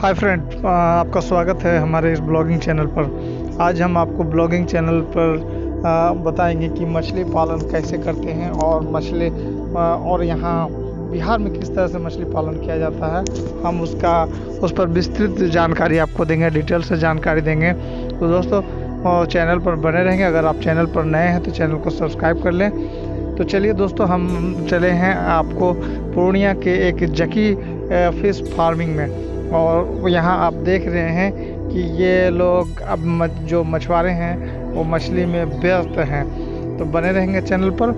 Hi friend, आपका स्वागत है हमारे इस ब्लॉगिंग चैनल पर। आज हम आपको ब्लॉगिंग चैनल पर बताएंगे कि मछली पालन कैसे करते हैं और और यहाँ बिहार में किस तरह से मछली पालन किया जाता है। हम उस पर विस्तृत जानकारी आपको देंगे, डिटेल से जानकारी देंगे। तो दोस्तों, चैनल पर बने रहेंगे। अगर आप चैनल पर नए हैं तो चैनल को सब्सक्राइब कर लें। तो चलिए दोस्तों, हम चले हैं आपको पूर्णिया के एक जकी फिश फार्मिंग में। और यहाँ आप देख रहे हैं कि ये लोग अब जो मछुआरे हैं वो मछली में व्यस्त हैं। तो बने रहेंगे चैनल पर,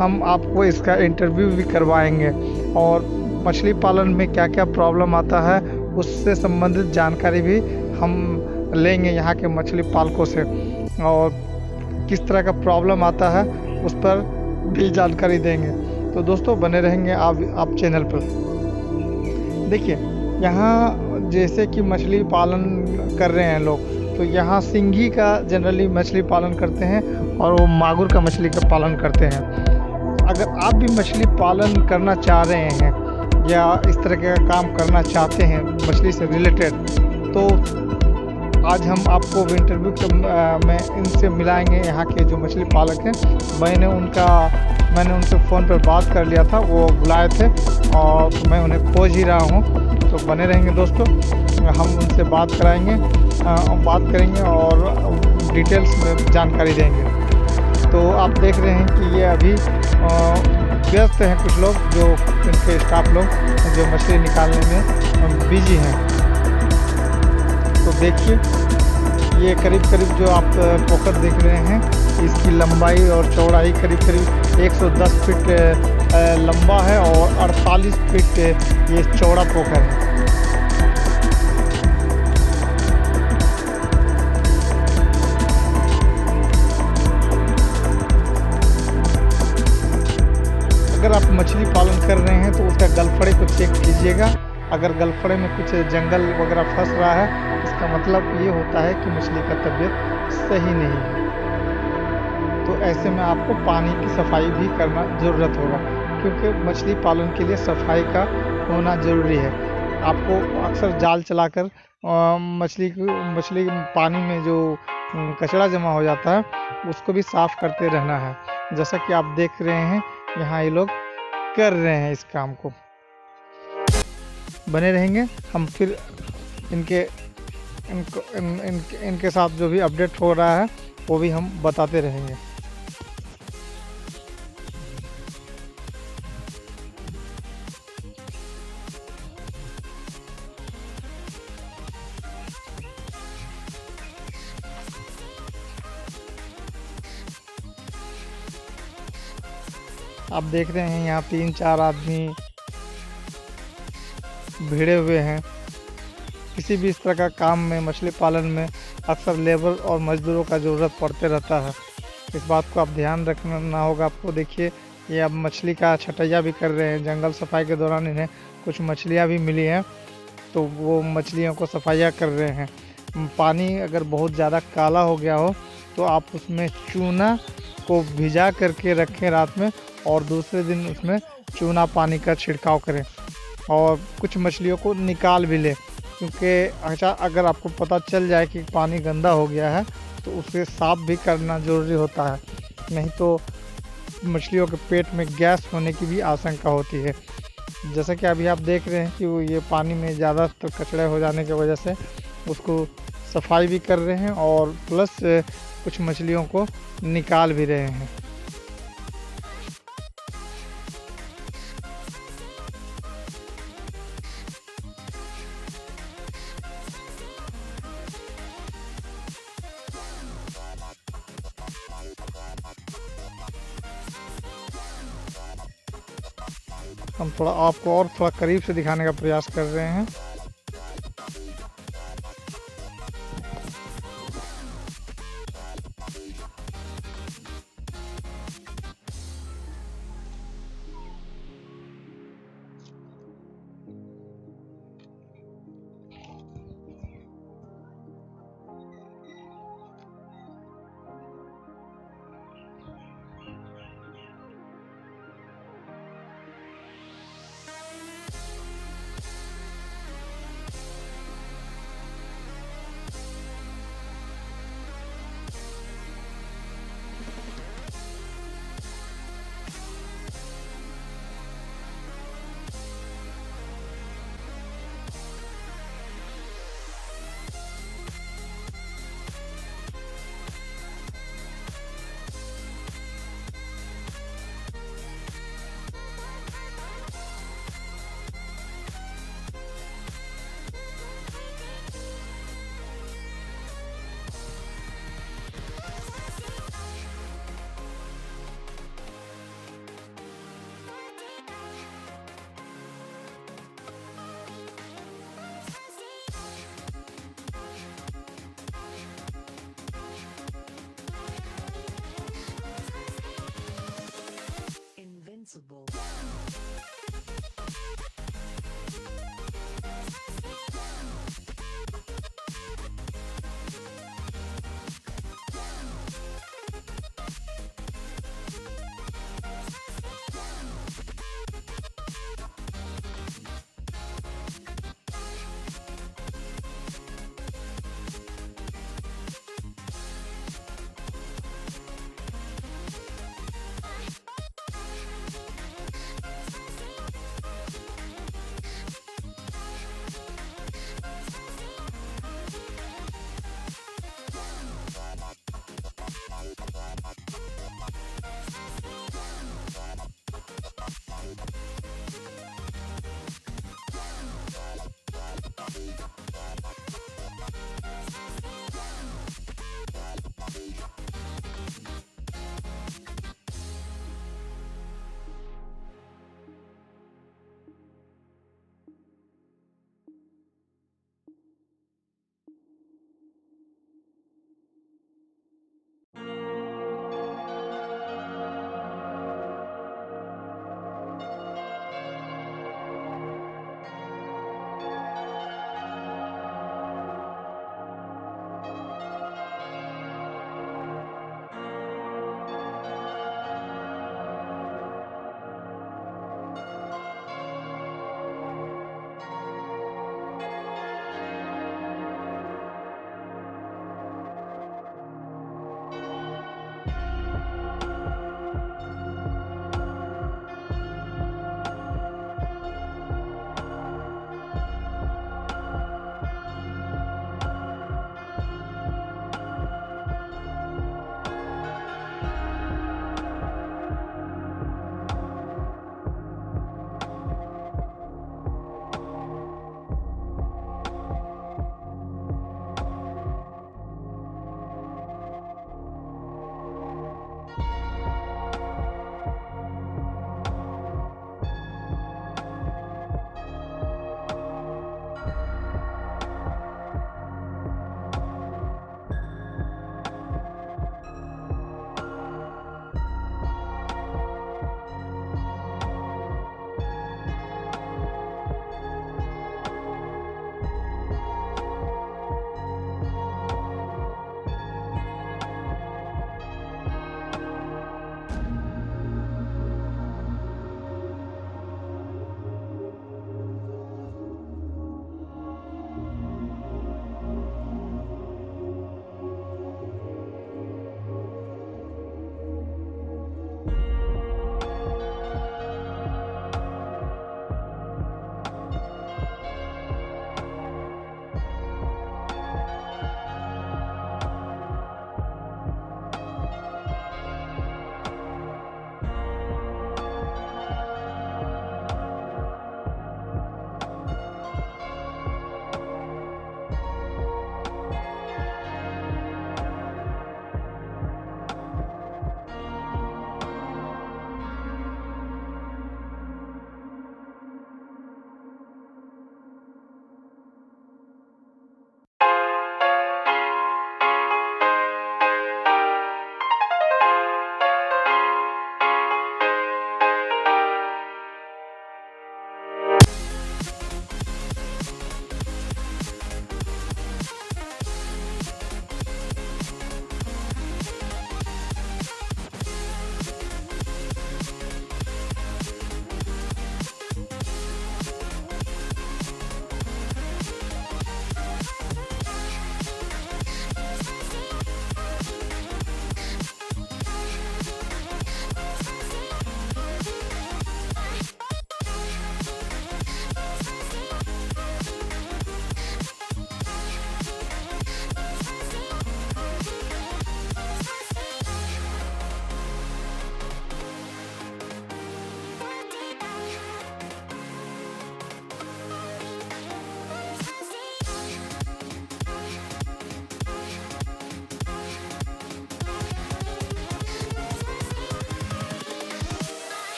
हम आपको इसका इंटरव्यू भी करवाएंगे और मछली पालन में क्या क्या प्रॉब्लम आता है उससे संबंधित जानकारी भी हम लेंगे यहाँ के मछली पालकों से। और किस तरह का प्रॉब्लम आता है उस पर भी जानकारी देंगे। तो दोस्तों, बने रहेंगे आप चैनल पर। देखिए, यहाँ जैसे कि मछली पालन कर रहे हैं लोग, तो यहाँ सिंघी का जनरली मछली पालन करते हैं और वो मागुर का मछली का पालन करते हैं। अगर आप भी मछली पालन करना चाह रहे हैं या इस तरह का काम करना चाहते हैं मछली से रिलेटेड, तो आज हम आपको इंटरव्यू में इनसे मिलाएंगे, यहाँ के जो मछली पालक हैं। मैंने उनसे फ़ोन पर बात कर लिया था, वो बुलाए थे और मैं उन्हें खोज ही रहा हूँ। तो बने रहेंगे दोस्तों, हम उनसे बात करेंगे और डिटेल्स में जानकारी देंगे। तो आप देख रहे हैं कि ये अभी व्यस्त हैं कुछ लोग, जो इनके स्टाफ लोग जो मछली निकालने में बिजी हैं। तो देखिए, ये करीब जो आप पोखर देख रहे हैं, इसकी लंबाई और चौड़ाई करीब 110 फीट लंबा है और 48 फीट ये चौड़ा पोखर है। अगर आप मछली पालन कर रहे हैं तो उसका गलफड़े को चेक कीजिएगा। अगर गलफड़े में कुछ जंगल वगैरह फंस रहा है, इसका मतलब ये होता है कि मछली का तबीयत सही नहीं है। तो ऐसे में आपको पानी की सफाई भी करना ज़रूरत होगा, क्योंकि मछली पालन के लिए सफाई का होना ज़रूरी है। आपको अक्सर जाल चलाकर मछली पानी में जो कचरा जमा हो जाता है उसको भी साफ़ करते रहना है। जैसा कि आप देख रहे हैं, यहाँ ये लोग कर रहे हैं इस काम को। बने रहेंगे, हम फिर इनके साथ जो भी अपडेट हो रहा है वो भी हम बताते रहेंगे। आप देख रहे हैं यहाँ 3-4 आदमी भिड़े हुए हैं। किसी भी इस तरह का काम में, मछली पालन में अक्सर लेबर और मजदूरों का ज़रूरत पड़ते रहता है। इस बात को आप ध्यान रखना होगा आपको। देखिए, ये अब मछली का छटैया भी कर रहे हैं। जंगल सफाई के दौरान इन्हें कुछ मछलियाँ भी मिली हैं, तो वो मछलियों को सफाइया कर रहे हैं। पानी अगर बहुत ज़्यादा काला हो गया हो तो आप उसमें चूना को भिजा करके रखें रात में, और दूसरे दिन उसमें चूना पानी का छिड़काव करें और कुछ मछलियों को निकाल भी लें। क्योंकि अच्छा, अगर आपको पता चल जाए कि पानी गंदा हो गया है तो उसे साफ़ भी करना ज़रूरी होता है, नहीं तो मछलियों के पेट में गैस होने की भी आशंका होती है। जैसा कि अभी आप देख रहे हैं कि वो ये पानी में ज़्यादातर कचड़े हो जाने की वजह से उसको सफाई भी कर रहे हैं और प्लस कुछ मछलियों को निकाल भी रहे हैं। हम आपको और थोड़ा करीब से दिखाने का प्रयास कर रहे हैं।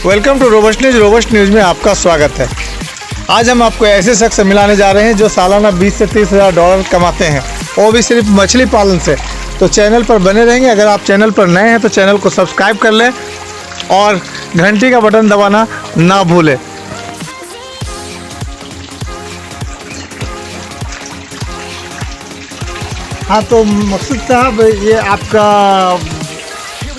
Welcome to Robust News. Robust News में आपका स्वागत है। आज हम आपको ऐसे शख्स से मिलाने जा रहे हैं जो सालाना 20 से 30 हज़ार डॉलर कमाते हैं, वो भी सिर्फ मछली पालन से। तो चैनल पर बने रहेंगे। अगर आप चैनल पर नए हैं तो चैनल को सब्सक्राइब कर लें और घंटी का बटन दबाना ना भूलें। हाँ, तो मकसूद साहब, ये आपका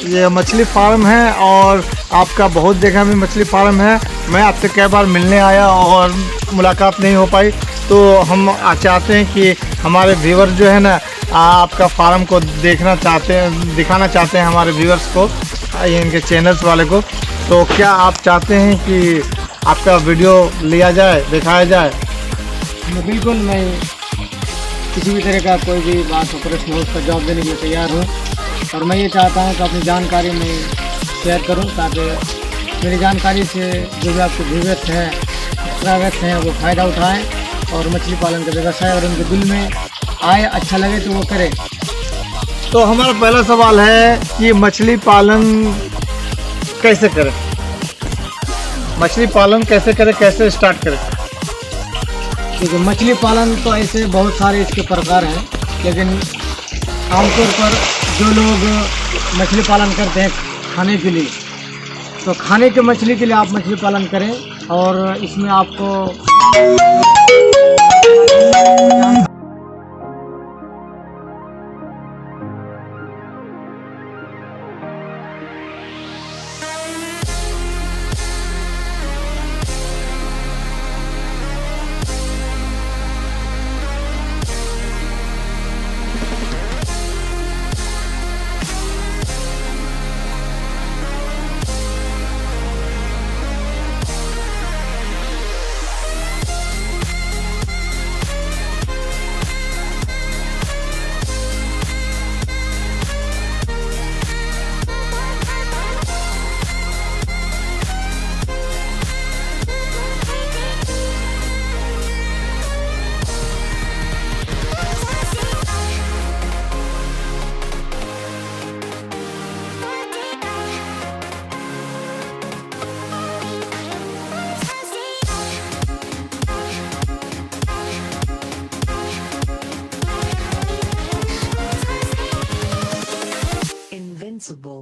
ये मछली फार्म है और आपका बहुत जगह में मछली फार्म है। मैं आपसे कई बार मिलने आया और मुलाकात नहीं हो पाई, तो हम चाहते हैं कि हमारे व्यूअर्स जो है ना, आपका फार्म को देखना चाहते हैं, दिखाना चाहते हैं हमारे व्यूअर्स को, इनके चैनल्स वाले को। तो क्या आप चाहते हैं कि आपका वीडियो लिया जाए, दिखाया जाए? बिल्कुल, मैं किसी भी तरह का कोई भी बात हो, प्रश्न हो, उसका जवाब देने के लिए तैयार हूँ। और मैं ये चाहता हूँ कि अपनी जानकारी में शेयर करूँ, ताकि मेरी जानकारी से जो भी आपके व्यूअर्स हैं, सब्सक्राइबर्स हैं, वो फ़ायदा उठाएं और मछली पालन का व्यवसाय और उनके दिल में आए, अच्छा लगे तो वो करें। तो हमारा पहला सवाल है कि मछली पालन कैसे करें? मछली पालन कैसे करें, कैसे स्टार्ट करें? देखिए, मछली पालन तो ऐसे बहुत सारे इसके प्रकार हैं, लेकिन आमतौर पर जो लोग मछली पालन करते हैं खाने के लिए, तो खाने के मछली के लिए आप मछली पालन करें। और इसमें आपको Invincible.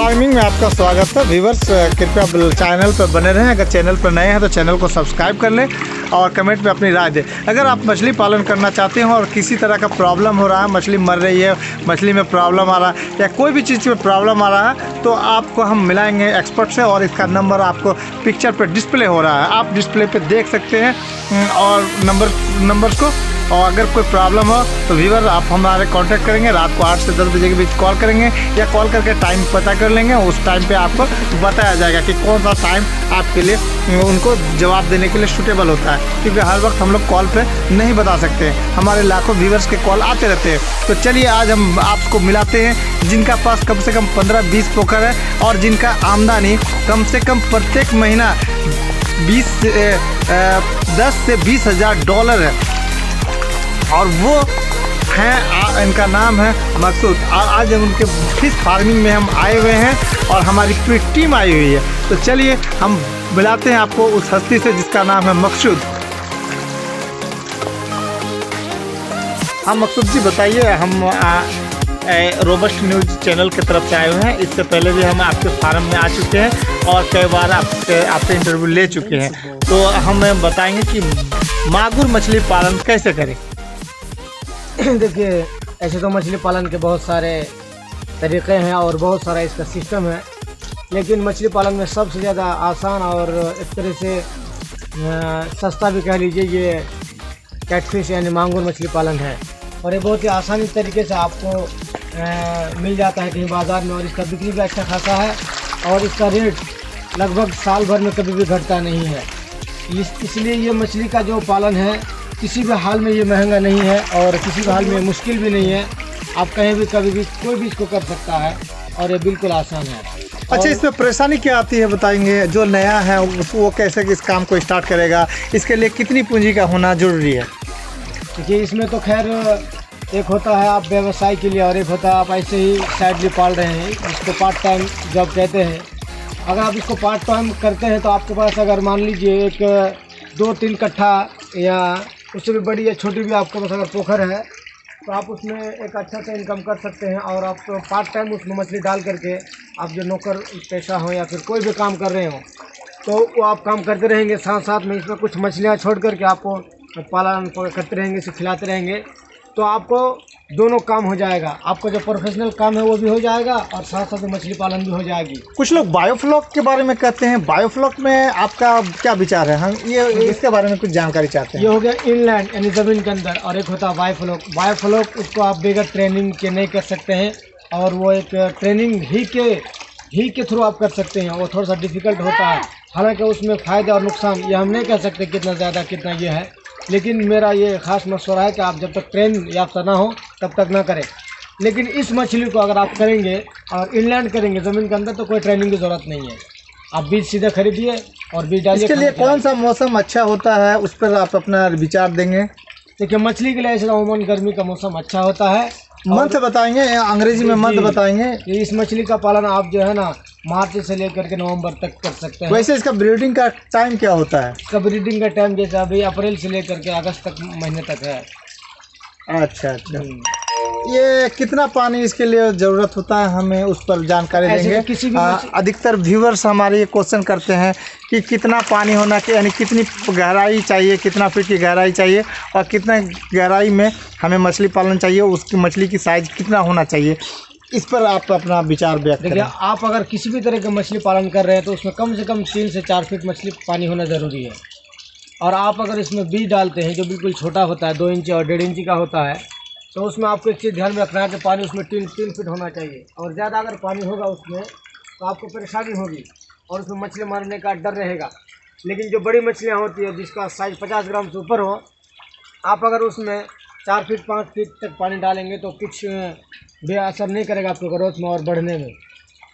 फार्मिंग में आपका स्वागत है व्यूवर्स। कृपया चैनल पर बने रहें। अगर चैनल पर नए हैं तो चैनल को सब्सक्राइब कर लें और कमेंट में अपनी राय दें। अगर आप मछली पालन करना चाहते हैं और किसी तरह का प्रॉब्लम हो रहा है, मछली मर रही है, मछली में प्रॉब्लम आ रहा है या कोई भी चीज़ में प्रॉब्लम आ रहा है, तो आपको हम मिलाएंगे एक्सपर्ट से और इसका नंबर आपको पिक्चर पर डिस्प्ले हो रहा है, आप डिस्प्ले पर देख सकते हैं और नंबर्स को। और अगर कोई प्रॉब्लम हो तो व्यूवर आप हमारे कांटेक्ट करेंगे, रात को 8 से 10 बजे के बीच कॉल करेंगे या कॉल करके टाइम पता कर लेंगे। उस टाइम पे आपको बताया जाएगा कि कौन सा टाइम आपके लिए उनको जवाब देने के लिए सूटेबल होता है, क्योंकि हर वक्त हम लोग कॉल पे नहीं बता सकते, हमारे लाखों व्यूवर्स के कॉल आते रहते हैं। तो चलिए आज हम आपको मिलाते हैं जिनका पास कम से कम 15-20 पोखर है और जिनका आमदनी कम से कम प्रत्येक महीना 10 से 20 हज़ार डॉलर है और वो हैं, इनका नाम है मकसूद। और आज हम उनके फिश फार्मिंग में हम आए हुए हैं और हमारी पूरी टीम आई हुई है। तो चलिए हम बुलाते हैं आपको उस हस्ती से जिसका नाम है मकसूद। हाँ मकसूद जी बताइए, हम रोबस्ट न्यूज़ चैनल की तरफ से आए हुए हैं। इससे पहले भी हम आपके फार्म में आ चुके हैं और कई बार आपसे इंटरव्यू ले चुके हैं। तो हमें बताएंगे कि मागुर मछली पालन कैसे करें। देखिए, ऐसे तो मछली पालन के बहुत सारे तरीक़े हैं और बहुत सारा इसका सिस्टम है, लेकिन मछली पालन में सबसे ज़्यादा आसान और एक तरह से सस्ता भी कह लीजिए ये कैटफिश यानी मांगुर मछली पालन है। और ये बहुत ही आसानी तरीके से आपको मिल जाता है कहीं बाज़ार में और इसका बिक्री भी अच्छा खासा है और इसका रेट लगभग साल भर में कभी भी घटता नहीं है। इसलिए ये मछली का जो पालन है किसी भी हाल में ये महंगा नहीं है और किसी भी हाल में मुश्किल भी नहीं है। आप कहीं भी कभी भी कोई भी इसको कर सकता है और ये बिल्कुल आसान है। अच्छा, इसमें परेशानी क्या आती है बताएंगे? जो नया है वो कैसे इस काम को स्टार्ट करेगा, इसके लिए कितनी पूंजी का होना जरूरी है? देखिए, इसमें तो खैर एक होता है आप व्यवसाय के लिए और एक होता है आप ऐसे ही साइडली पाल रहे हैं, इसको पार्ट टाइम जॉब कहते हैं। अगर आप इसको पार्ट टाइम करते हैं तो आपके पास अगर मान लीजिए एक 2-3 कट्ठा या उससे भी बड़ी या छोटी भी आपके पास अगर पोखर है तो आप उसमें एक अच्छा सा इनकम कर सकते हैं। और आप तो पार्ट टाइम उसमें मछली डाल करके आप जो नौकर पेशा हो या फिर कोई भी काम कर रहे हो तो वो आप काम करते रहेंगे, साथ साथ में इसमें कुछ मछलियाँ छोड़ करके आपको पालन करते रहेंगे, इसे खिलाते रहेंगे, तो आपको दोनों काम हो जाएगा। आपका जो प्रोफेशनल काम है वो भी हो जाएगा और साथ साथ मछली पालन भी हो जाएगी। कुछ लोग बायोफ्लॉक के बारे में कहते हैं, बायोफ्लॉक में आपका क्या विचार है? हम ये इसके बारे में कुछ जानकारी चाहते हैं। ये हो गया इनलैंड यानी ज़मीन के अंदर और एक होता है बायोफ्लॉक। बायोफ्लॉक उसको आप बगैर ट्रेनिंग के नहीं कर सकते हैं और वो एक ट्रेनिंग ही के थ्रू आप कर सकते हैं। वो थोड़ा सा डिफ़िकल्ट होता है, हालांकि उसमें फ़ायदा और नुकसान ये हम नहीं कह सकते कितना ज़्यादा कितना ये है, लेकिन मेरा ये ख़ास मशवरा है कि आप जब तक ट्रेन याफ्ता ना हो तब तक ना करें। लेकिन इस मछली को अगर आप करेंगे और इनलैंड करेंगे ज़मीन के अंदर तो कोई ट्रेनिंग की ज़रूरत नहीं है। आप बीज सीधे खरीदिए और बीज डालिए। इसके लिए कौन सा मौसम अच्छा होता है उस पर आप अपना विचार देंगे? देखिए, मछली के लिए ऐसा उमूमन गर्मी का मौसम अच्छा होता है। मंथ बताएंगे, अंग्रेजी में मंथ बताएंगे। इस मछली का पालन आप जो है ना मार्च से लेकर के नवंबर तक कर सकते हैं। वैसे इसका ब्रीडिंग का टाइम क्या होता है? इसका ब्रीडिंग का टाइम जैसे अभी अप्रैल से लेकर के अगस्त तक महीने तक है। अच्छा अच्छा। ये कितना पानी इसके लिए ज़रूरत होता है, हमें उस पर जानकारी देंगे। किसी भी अधिकतर व्यूवर्स हमारे ये क्वेश्चन करते हैं कि कितना पानी होना चाहिए, यानी कितनी गहराई चाहिए, कितना फीट की गहराई चाहिए और कितना गहराई में हमें मछली पालन चाहिए, उसकी मछली की साइज़ कितना होना चाहिए, इस पर आप अपना विचार व्यक्त करें। देखिए, आप अगर किसी भी तरह का मछली पालन कर रहे हैं तो उसमें कम से कम 3 से 4 फीट मछली पानी होना ज़रूरी है। और आप अगर इसमें बीज डालते हैं जो बिल्कुल छोटा होता है, 2 इंची और 1.5 इंची का होता है, तो उसमें आपको एक चीज़ ध्यान में रखना है कि पानी उसमें 3 फीट होना चाहिए। और ज़्यादा अगर पानी होगा उसमें तो आपको परेशानी होगी और उसमें मछली मारने का डर रहेगा। लेकिन जो बड़ी मछलियाँ होती है जिसका साइज़ 50 ग्राम से ऊपर हो, आप अगर उसमें 4 फीट 5 फीट तक पानी डालेंगे तो कुछ भी असर नहीं करेगा आपके ग्रोथ में और बढ़ने में।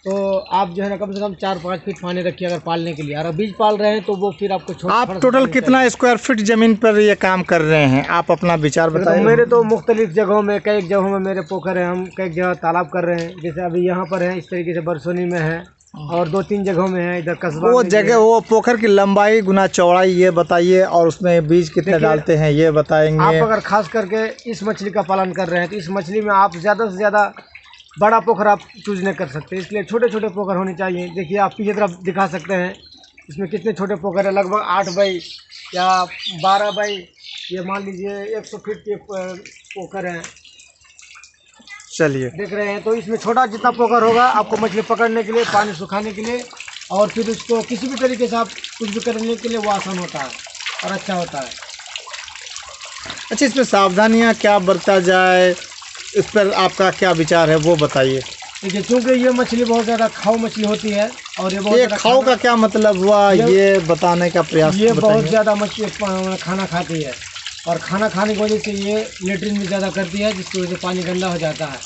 तो आप जो है ना कम से कम 4-5 फीट पानी रखिए अगर पालने के लिए। अगर बीज पाल रहे हैं तो वो फिर आपको आप टोटल कितना स्क्वायर फीट ज़मीन पर ये काम कर रहे हैं, आप अपना विचार बताइए। मेरे तो मुख्तलिफ जगहों में, कई जगहों में मेरे पोखर हैं, हम कई जगह तालाब कर रहे हैं। जैसे अभी यहाँ पर है, इस तरीके से बरसोनी में है और 2-3 जगहों में है, इधर कस्बा। वो जगह, वो पोखर की लंबाई गुना चौड़ाई ये बताइए और उसमें बीज कितने डालते हैं ये बताएंगे। आप अगर खास करके इस मछली का पालन कर रहे हैं तो इस मछली में आप ज़्यादा से ज़्यादा बड़ा पोखर आप चूज नहीं कर सकते, इसलिए छोटे छोटे पोखर होने चाहिए। देखिए आप पीछे तरफ दिखा सकते हैं, इसमें कितने छोटे पोखर है, लगभग 8 बाई या 12 बाई, ये मान लीजिए 100 फीट के पोखर हैं। चलिए, देख रहे हैं, तो इसमें छोटा जितना पोखर होगा आपको मछली पकड़ने के लिए, पानी सुखाने के लिए, और फिर उसको किसी भी तरीके से आप कुछ भी करने के लिए वो आसान होता है और अच्छा होता है। अच्छा, इसमें सावधानियाँ क्या बरता जाए, इस पर आपका क्या विचार है वो बताइए। देखिए, चूँकि ये मछली बहुत ज़्यादा खाऊ मछली होती है, और ये खाऊ का क्या मतलब हुआ, ये बताने का प्रयास। ये बहुत ज़्यादा मछली खाना खाती है, और खाना खाने की वजह से ये लेटरिन भी ज़्यादा करती है, जिसकी वजह से पानी गंदा हो जाता है।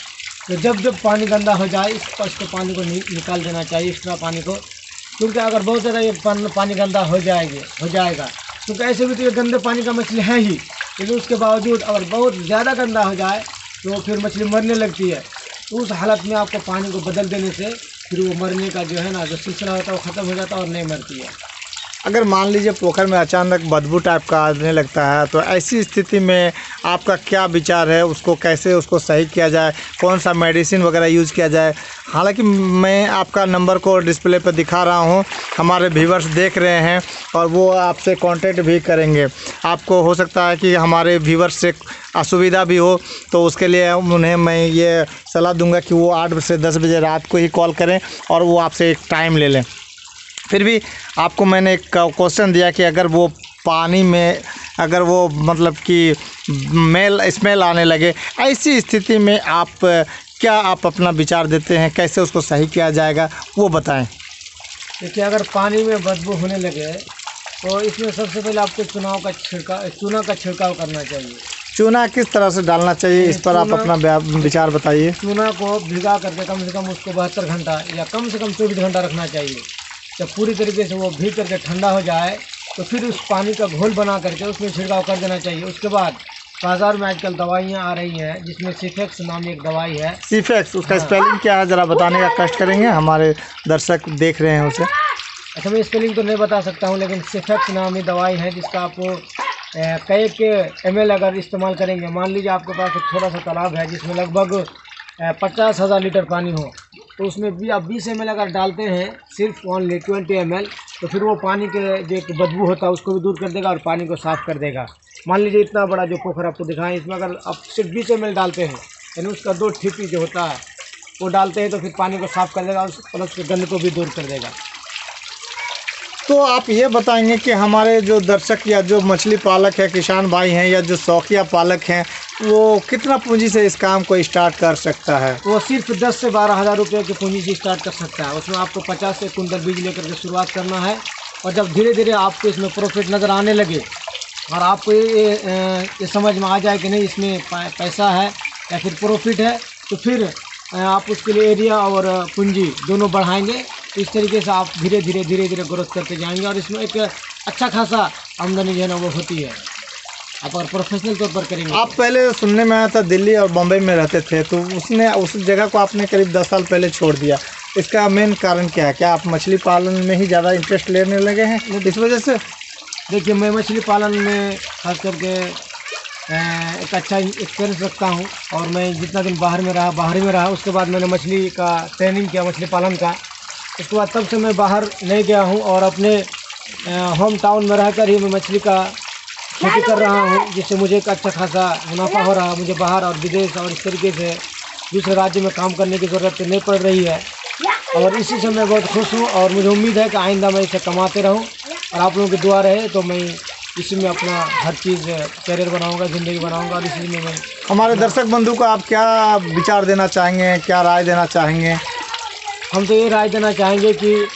तो जब पानी गंदा हो जाए, इसको पानी को निकाल देना चाहिए, एक्स्ट्रा पानी को, क्योंकि अगर बहुत ज़्यादा ये पानी गंदा हो जाएगा, क्योंकि ऐसे भी तो ये गंदे पानी का मछली है ही, लेकिन उसके बावजूद अगर बहुत ज़्यादा गंदा हो जाए तो फिर मछली मरने लगती है। तो उस हालत में आपको पानी को बदल देने से फिर वो मरने का जो है ना, जो सिलसिला होता है वो ख़त्म हो जाता है और नहीं मरती है। अगर मान लीजिए पोखर में अचानक बदबू टाइप का आने लगता है, तो ऐसी स्थिति में आपका क्या विचार है, उसको कैसे उसको सही किया जाए, कौन सा मेडिसिन वगैरह यूज़ किया जाए। हालांकि मैं आपका नंबर को डिस्प्ले पर दिखा रहा हूं, हमारे व्यूवर्स देख रहे हैं और वो आपसे कांटेक्ट भी करेंगे। आपको हो सकता है कि हमारे व्यूवर्स से असुविधा भी हो, तो उसके लिए उन्हें मैं ये सलाह दूंगा कि वो 8 से 10 बजे रात को ही कॉल करें और वो आपसे एक टाइम ले लें। फिर भी आपको मैंने एक क्वेश्चन दिया कि अगर वो पानी में अगर वो मतलब कि स्मेल आने लगे, ऐसी स्थिति में आप अपना विचार देते हैं, कैसे उसको सही किया जाएगा वो बताएं। देखिए, अगर पानी में बदबू होने लगे तो इसमें सबसे पहले आपको चूना का छिड़काव करना चाहिए। चूना किस तरह से डालना चाहिए, इस पर आप अपना विचार बताइए। चूना को भिगा करके कम से कम उसको 72 घंटा या कम से कम 24 घंटा रखना चाहिए। जब पूरी तरीके से वो भीग करके ठंडा हो जाए तो फिर उस पानी का घोल बना करके उसमें छिड़काव कर देना चाहिए। उसके बाद बाज़ार में आजकल दवाइयाँ आ रही हैं, जिसमें सिफेक्स नाम एक दवाई है। सिफेक्स, उसका स्पेलिंग क्या है ज़रा बताने का कष्ट करेंगे, हमारे दर्शक देख रहे हैं उसे। अच्छा, मैं स्पेलिंग तो नहीं बता सकता हूँ, लेकिन सिफेक्स नामी दवाई है, जिसका आपको कई के ml अगर इस्तेमाल करेंगे, मान लीजिए आपके पास एक छोटा सा तालाब है जिसमें लगभग 50,000 लीटर पानी हो, तो उसमें भी आप 20 ml अगर डालते हैं, सिर्फ ओनली 20 ml, तो फिर वो पानी के जो बदबू होता है उसको भी दूर कर देगा और पानी को साफ़ कर देगा। मान लीजिए इतना बड़ा जो पोखर आपको दिखाएं, इसमें अगर आप सिर्फ 20 ml डालते हैं, यानी उसका 2 ठीपी जो होता है वो डालते हैं, तो फिर पानी को साफ़ कर देगा और प्लस के गंद को भी दूर कर देगा। तो आप ये बताएंगे कि हमारे जो दर्शक या जो मछली पालक है, किसान भाई हैं या जो शौकिया पालक हैं, वो कितना पूंजी से इस काम को स्टार्ट कर सकता है? वो सिर्फ 10 से 12 हज़ार रुपये की पूंजी से स्टार्ट कर सकता है। उसमें आपको 50 से कुंटल बीज लेकर के शुरुआत करना है, और जब धीरे धीरे आपको इसमें प्रॉफिट नज़र आने लगे और आपको ये समझ में आ जाए कि नहीं इसमें पैसा है या फिर प्रॉफिट है, तो फिर आप उसके लिए एरिया और पूंजी दोनों बढ़ाएंगे। इस तरीके से आप धीरे धीरे ग्रोथ करते जाएंगे और इसमें एक अच्छा खासा आमदनी जो है ना वो होती है, आप अगर प्रोफेशनल तौर पर करेंगे। आप पहले सुनने में आया था दिल्ली और बम्बई में रहते थे, तो उस जगह को आपने करीब 10 साल पहले छोड़ दिया। इसका मेन कारण क्या है? क्या आप मछली पालन में ही ज़्यादा इंटरेस्ट लेने लगे हैं इस वजह से? देखिए, मैं मछली पालन में खास करके एक अच्छा एक्सपीरियंस रखता हूँ, और मैं जितना दिन बाहर में रहा उसके बाद मैंने मछली का ट्रेनिंग किया, मछली पालन का। उसके बाद तब से मैं बाहर नहीं गया हूँ और अपने होम टाउन में रहकर ही मैं मछली का खेती कर रहा हूँ, जिससे मुझे एक अच्छा खासा मुनाफा हो रहा है। मुझे बाहर और विदेश और इस तरीके से दूसरे राज्य में काम करने की ज़रूरत नहीं पड़ रही है, और इसी से मैं बहुत खुश हूँ। और मुझे उम्मीद है कि आइंदा मैं इसे कमाते रहूँ, और आप लोगों की दुआ रहे तो मैं इसी में अपना हर चीज़ करियर बनाऊँगा, ज़िंदगी बनाऊँगा, और इसी में मैं हमारे दर्शक बंधु को आप क्या विचार देना चाहेंगे, क्या राय देना चाहेंगे? हम तो ये राय देना चाहेंगे कि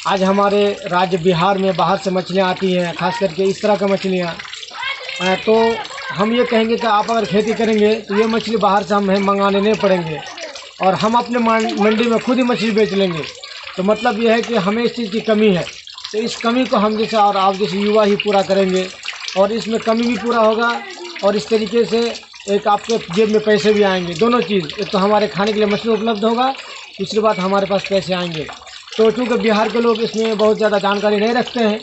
आज हमारे राज्य बिहार में बाहर से मछलियाँ आती हैं, खास करके इस तरह की मछलियाँ, तो हम ये कहेंगे कि आप अगर खेती करेंगे तो ये मछली बाहर से हमें मंगाने नहीं पड़ेंगे, और हम अपने मंडी में खुद ही मछली बेच लेंगे। तो मतलब ये है कि हमें इस चीज़ की कमी है, तो इस कमी को हम जैसे और आप जैसे युवा ही पूरा करेंगे, और इसमें कमी भी पूरा होगा, और इस तरीके से एक आपके जेब में पैसे भी आएंगे। दोनों चीज़, एक तो हमारे खाने के लिए मछली उपलब्ध होगा, दूसरी बात हमारे पास पैसे आएंगे। तो चूँकि बिहार के लोग इसमें बहुत ज़्यादा जानकारी नहीं रखते हैं,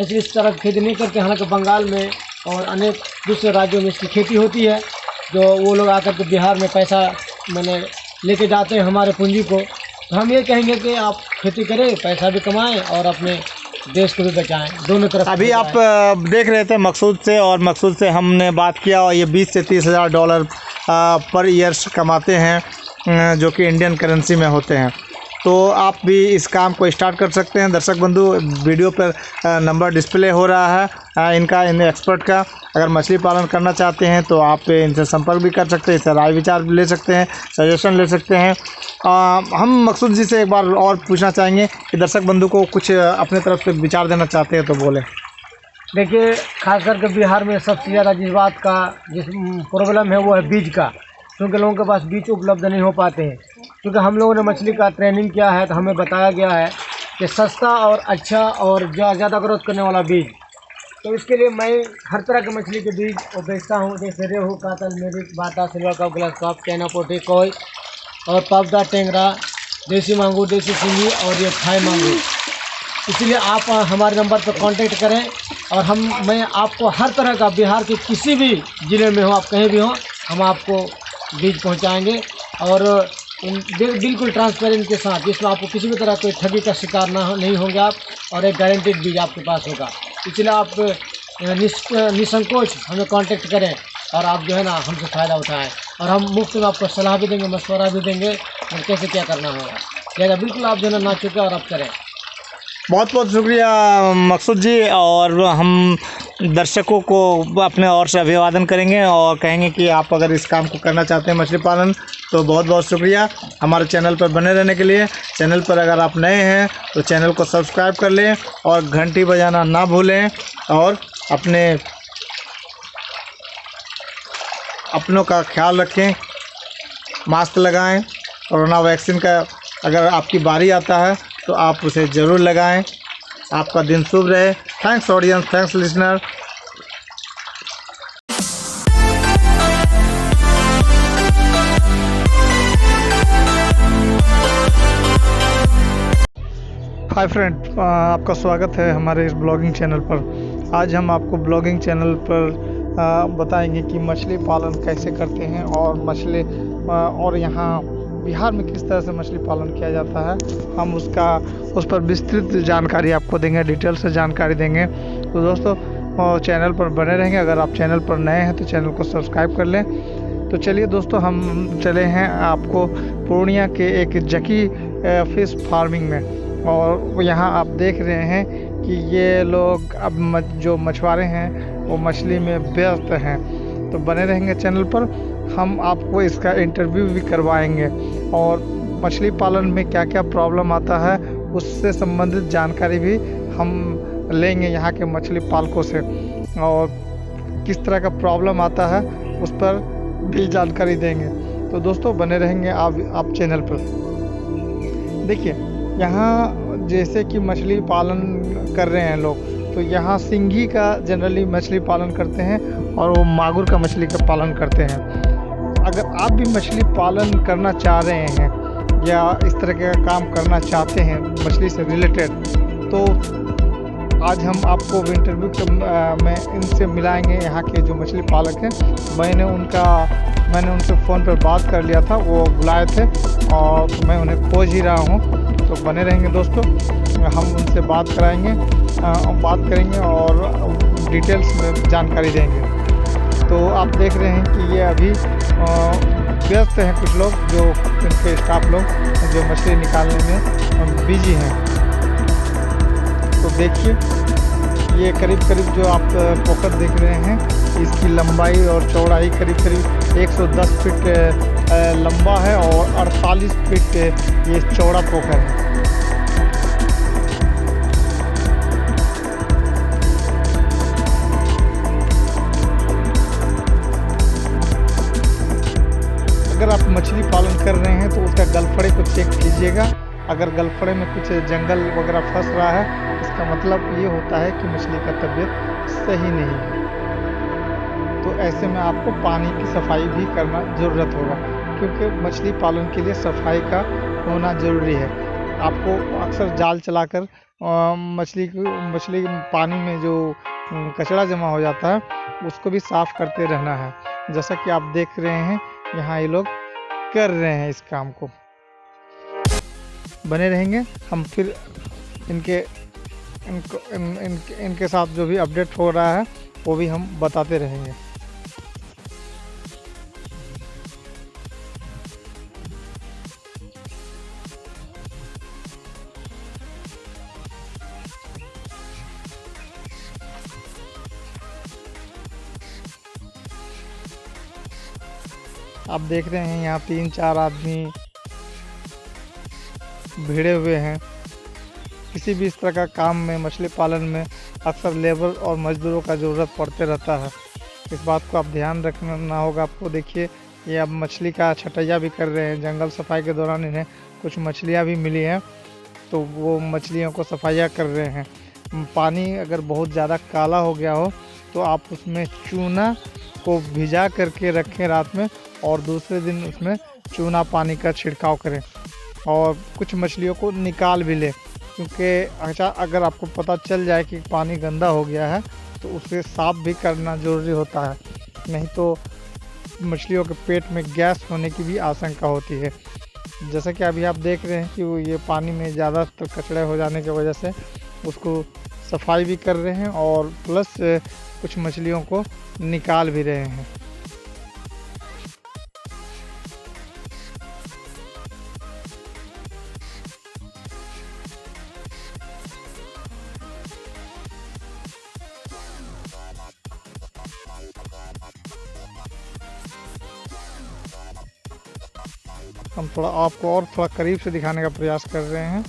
इसलिए इस तरह खेती नहीं करते। हालांकि बंगाल में और अनेक दूसरे राज्यों में इसकी खेती होती है, जो वो लोग आकर के बिहार में पैसा मैंने लेके जाते हैं हमारे पूंजी को। तो हम ये कहेंगे कि आप खेती करें, पैसा भी कमाएं और अपने देश को भी बचाएं, दोनों तरफ। अभी आप देख रहे थे मकसूद से, और मकसूद से हमने बात किया, और ये 20 से 30 हज़ार डॉलर पर ईयर कमाते हैं, जो कि इंडियन करेंसी में होते हैं। तो आप भी इस काम को स्टार्ट कर सकते हैं। दर्शक बंधु, वीडियो पर नंबर डिस्प्ले हो रहा है इनका, इन एक्सपर्ट का। अगर मछली पालन करना चाहते हैं तो आप इनसे संपर्क भी कर सकते हैं, इससे राय विचार भी ले सकते हैं, सजेशन ले सकते हैं। हम मकसूद जी से एक बार और पूछना चाहेंगे कि दर्शक बंधु को कुछ अपने तरफ से विचार देना चाहते हैं तो बोले। देखिए, खास करके बिहार में सबसे ज़्यादा जिस प्रॉब्लम है वो है बीज का, क्योंकि लोगों के पास बीज उपलब्ध नहीं हो पाते हैं। क्योंकि हम लोगों ने मछली का ट्रेनिंग किया है तो हमें बताया गया है कि सस्ता और अच्छा और ज़्यादा ग्रोथ करने वाला बीज। तो इसके लिए मैं हर तरह के मछली के बीज वो बेचता हूँ, जैसे रेहू, कातल, मेरिक, बाटा, सिल्वर कप, ग्लास कप, चैना पोटी, कोई और पावदा, टेंगरा, देसी मांगूर, देसी सिंगी और ये थाई मांगूर। इसलिए आप हमारे नंबर पर कांटेक्ट करें और मैं आपको हर तरह का, बिहार के किसी भी ज़िले में हो, आप कहीं भी हो, हम आपको बीज पहुंचाएंगे और बिल्कुल ट्रांसपेरेंट के साथ, जिसमें आपको किसी भी तरह कोई ठगी का शिकार नहीं होंगे आप, और एक गारंटीड बीज आपके पास होगा। इसलिए आप निसंकोच हमें कांटेक्ट करें और आप जो है ना हमसे फ़ायदा उठाएं, और हम मुफ्त में आपको सलाह भी देंगे, मशवरा भी देंगे और कैसे क्या करना होगा। लिहाजा बिल्कुल आप जो है ना चुके और आप करें। बहुत बहुत शुक्रिया मकसूद जी, और हम दर्शकों को अपने ओर से अभिवादन करेंगे और कहेंगे कि आप अगर इस काम को करना चाहते हैं मछली पालन, तो बहुत बहुत शुक्रिया हमारे चैनल पर बने रहने के लिए। चैनल पर अगर आप नए हैं तो चैनल को सब्सक्राइब कर लें और घंटी बजाना ना भूलें, और अपनों का ख्याल रखें, मास्क लगाएं, कोरोना वैक्सीन का अगर आपकी बारी आता है तो आप उसे ज़रूर लगाएं। आपका दिन शुभ रहे। Thanks audience, thanks listener. Hi friend, आपका स्वागत है हमारे इस ब्लॉगिंग चैनल पर। आज हम आपको ब्लॉगिंग चैनल पर बताएंगे कि मछली पालन कैसे करते हैं, और यहाँ बिहार में किस तरह से मछली पालन किया जाता है। हम उस पर विस्तृत जानकारी आपको देंगे, डिटेल से जानकारी देंगे। तो दोस्तों, चैनल पर बने रहेंगे। अगर आप चैनल पर नए हैं तो चैनल को सब्सक्राइब कर लें। तो चलिए दोस्तों, हम चले हैं आपको पूर्णिया के एक जकी फिश फार्मिंग में, और यहाँ आप देख रहे हैं कि ये लोग अब जो मछुआरे हैं वो मछली में व्यस्त हैं। तो बने रहेंगे चैनल पर, हम आपको इसका इंटरव्यू भी करवाएंगे और मछली पालन में क्या क्या प्रॉब्लम आता है उससे संबंधित जानकारी भी हम लेंगे यहाँ के मछली पालकों से, और किस तरह का प्रॉब्लम आता है उस पर भी जानकारी देंगे। तो दोस्तों, बने रहेंगे आप चैनल पर। देखिए, यहाँ जैसे कि मछली पालन कर रहे हैं लोग, तो यहाँ सिंगी का जनरली मछली पालन करते हैं और वो मागुर का मछली का पालन करते हैं। अगर आप भी मछली पालन करना चाह रहे हैं या इस तरह का काम करना चाहते हैं मछली से रिलेटेड, तो आज हम आपको इंटरव्यू में इनसे मिलाएंगे, यहाँ के जो मछली पालक हैं। मैंने उनसे फ़ोन पर बात कर लिया था, वो बुलाए थे और मैं उन्हें खोज ही रहा हूँ। तो बने रहेंगे दोस्तों, हम उनसे बात करेंगे और डिटेल्स में जानकारी देंगे। तो आप देख रहे हैं कि ये अभी व्यस्त हैं कुछ लोग, जो इनके स्टाफ लोग जो मछली निकालने में बिजी हैं। तो देखिए, ये करीब जो आप पोखर देख रहे हैं, इसकी लंबाई और चौड़ाई करीब 110 फीट लंबा है और 48 फीट ये चौड़ा पोखर है। अगर आप मछली पालन कर रहे हैं तो उसका गलफड़े को चेक कीजिएगा। अगर गलफड़े में कुछ जंगल वगैरह फंस रहा है, इसका मतलब ये होता है कि मछली का तबीयत सही नहीं है। तो ऐसे में आपको पानी की सफाई भी करना ज़रूरत होगा, क्योंकि मछली पालन के लिए सफाई का होना ज़रूरी है। आपको अक्सर जाल चलाकर मछली पानी में जो कचरा जमा हो जाता है उसको भी साफ़ करते रहना है। जैसा कि आप देख रहे हैं, यहाँ ये लोग कर रहे हैं इस काम को। बने रहेंगे हम, फिर इनके इनके साथ जो भी अपडेट हो रहा है वो भी हम बताते रहेंगे। आप देख रहे हैं यहाँ 3-4 आदमी भिड़े हुए हैं। किसी भी इस तरह का काम में, मछली पालन में अक्सर लेबर और मजदूरों का ज़रूरत पड़ते रहता है। इस बात को आप ध्यान रखना होगा आपको। देखिए ये अब मछली का छटैया भी कर रहे हैं। जंगल सफाई के दौरान इन्हें कुछ मछलियाँ भी मिली हैं, तो वो मछलियों को सफाइया कर रहे हैं। पानी अगर बहुत ज़्यादा काला हो गया हो तो आप उसमें चूना को भिजा करके रखें रात में, और दूसरे दिन उसमें चूना पानी का छिड़काव करें, और कुछ मछलियों को निकाल भी लें। क्योंकि अच्छा, अगर आपको पता चल जाए कि पानी गंदा हो गया है तो उसे साफ़ भी करना ज़रूरी होता है, नहीं तो मछलियों के पेट में गैस होने की भी आशंका होती है। जैसा कि अभी आप देख रहे हैं कि वो ये पानी में ज़्यादातर कचड़े हो जाने की वजह से उसको सफाई भी कर रहे हैं, और प्लस कुछ मछलियों को निकाल भी रहे हैं। हम थोड़ा आपको और थोड़ा करीब से दिखाने का प्रयास कर रहे हैं।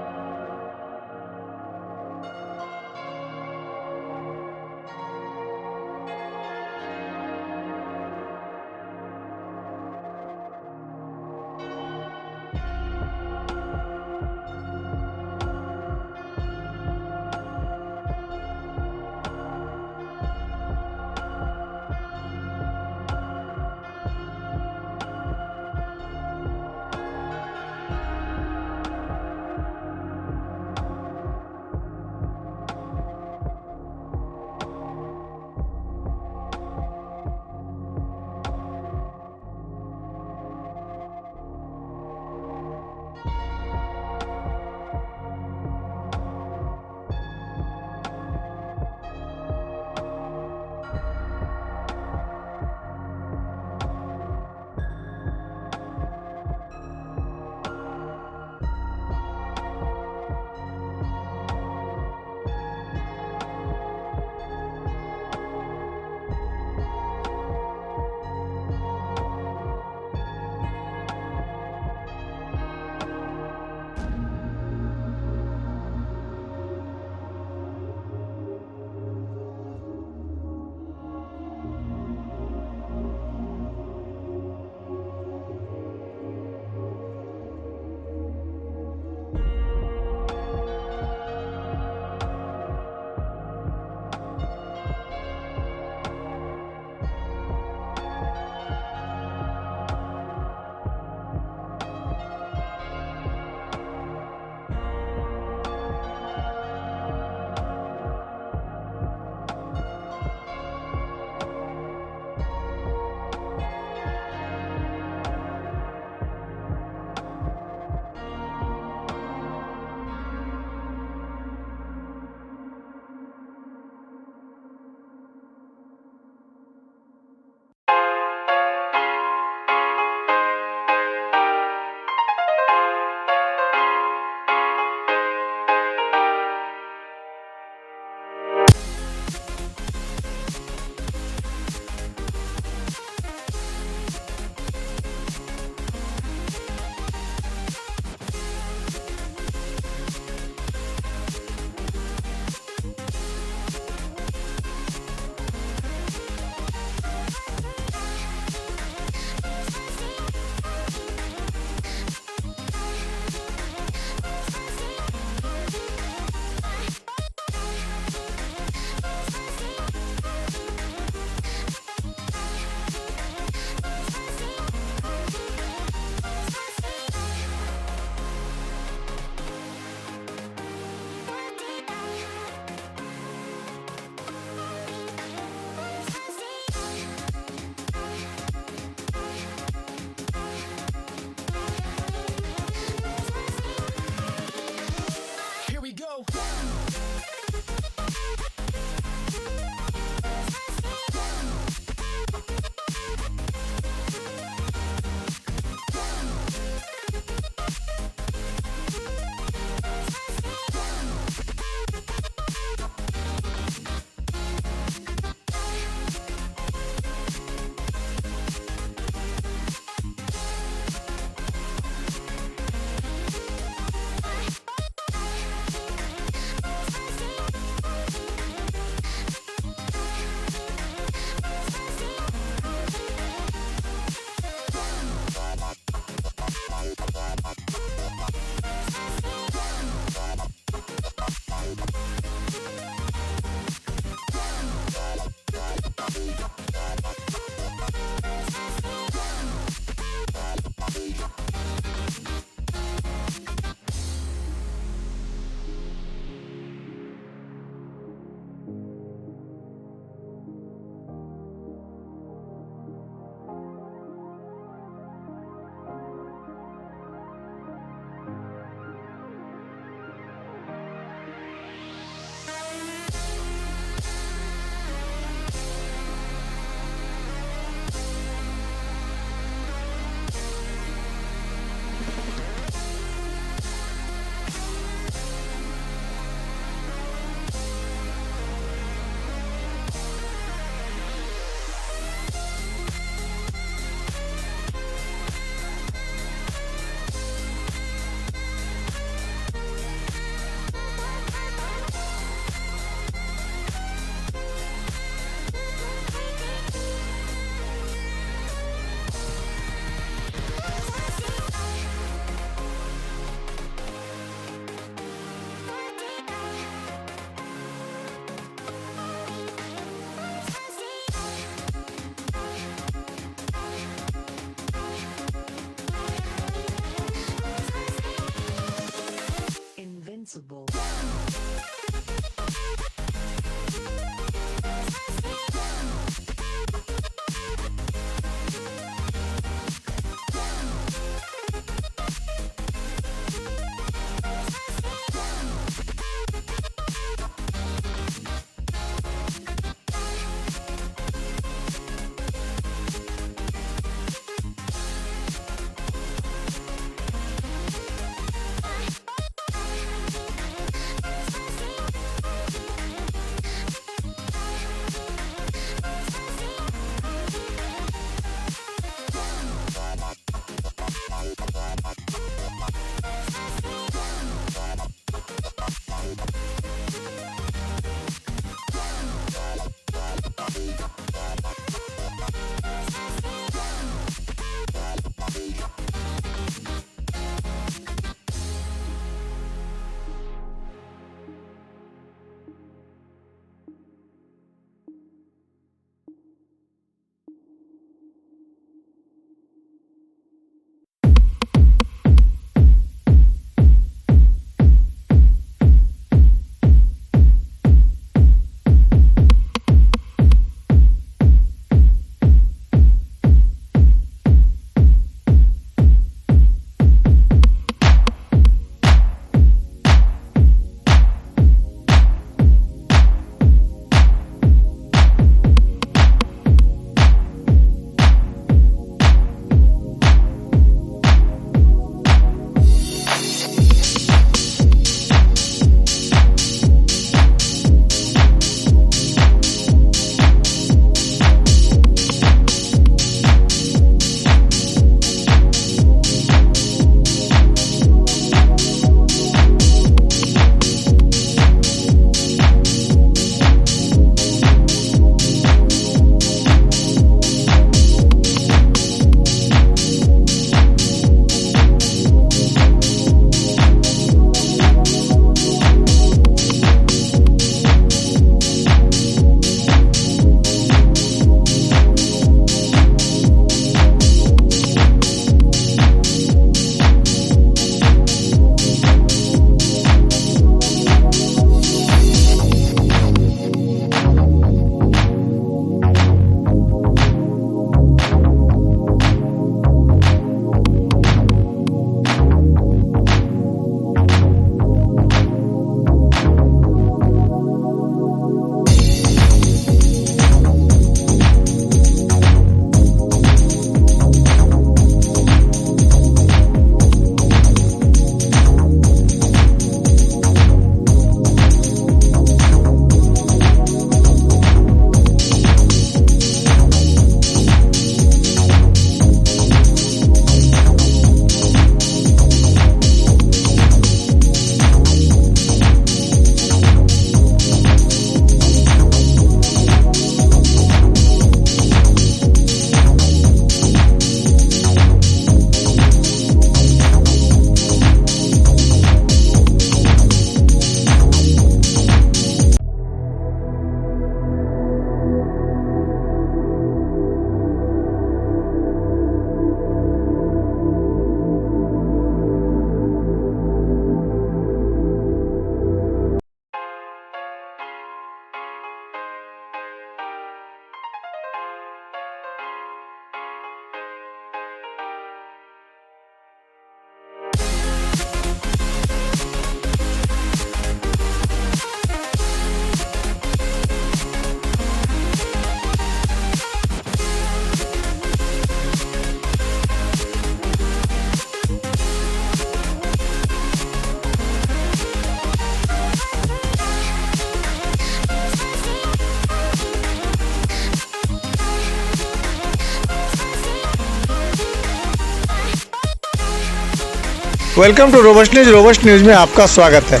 Welcome to Robust News. Robust News में आपका स्वागत है।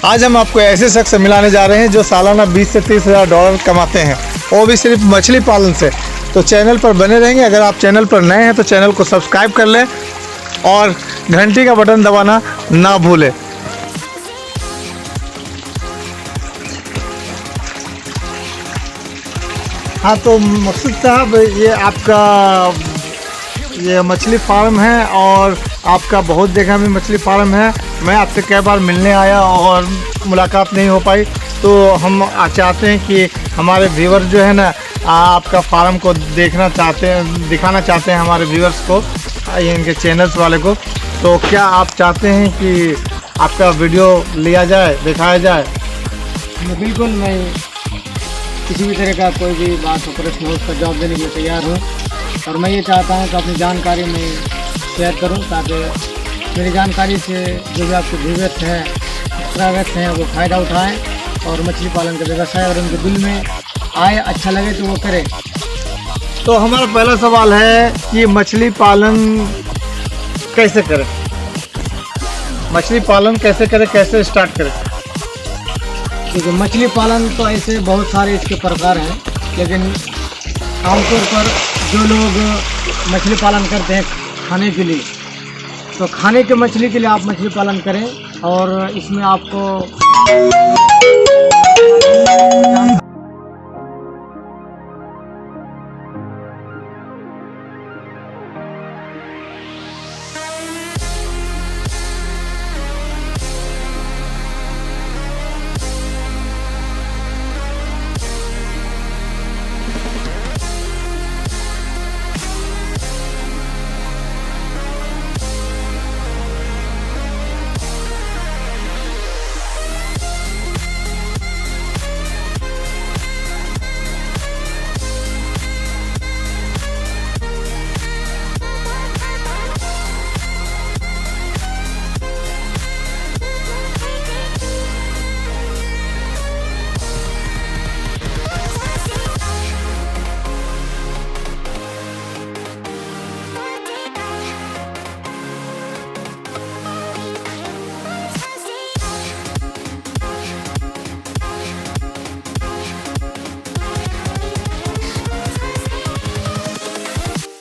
आज हम आपको ऐसे शख्स से मिलाने जा रहे हैं जो सालाना 20 से 30 हज़ार डॉलर कमाते हैं, वो भी सिर्फ मछली पालन से। तो चैनल पर बने रहेंगे। अगर आप चैनल पर नए हैं तो चैनल को सब्सक्राइब कर लें और घंटी का बटन दबाना ना भूलें। हाँ, तो मकसूद साहब, ये आपका ये मछली फार्म है और आपका बहुत जगह में मछली फार्म है। मैं आपसे कई बार मिलने आया और मुलाकात नहीं हो पाई, तो हम चाहते हैं कि हमारे व्यूअर जो है ना, आपका फार्म को देखना चाहते हैं, दिखाना चाहते हैं हमारे व्यूअर्स को, इनके चैनल्स वाले को। तो क्या आप चाहते हैं कि आपका वीडियो लिया जाए, दिखाया जाए? बिल्कुल, मैं किसी भी तरह का कोई भी बात हो, प्रश्न हो, उसका जवाब देने के लिए तैयार हूँ। और मैं ये चाहता हूँ कि अपनी जानकारी में शेयर करूँ, ताकि मेरी जानकारी से जो भी आपके व्यूअर्स हैं, सब्सक्राइबर्स हैं, वो फ़ायदा उठाएं और मछली पालन का व्यवसाय और उनके दिल में आए, अच्छा लगे तो वो करें। तो हमारा पहला सवाल है कि मछली पालन कैसे करें? मछली पालन कैसे करें, कैसे स्टार्ट करें? देखिए, मछली पालन तो ऐसे बहुत सारे इसके प्रकार हैं, लेकिन आमतौर पर जो लोग मछली पालन करते हैं खाने के लिए, तो खाने के मछली के लिए आप मछली पालन करें। और इसमें आपको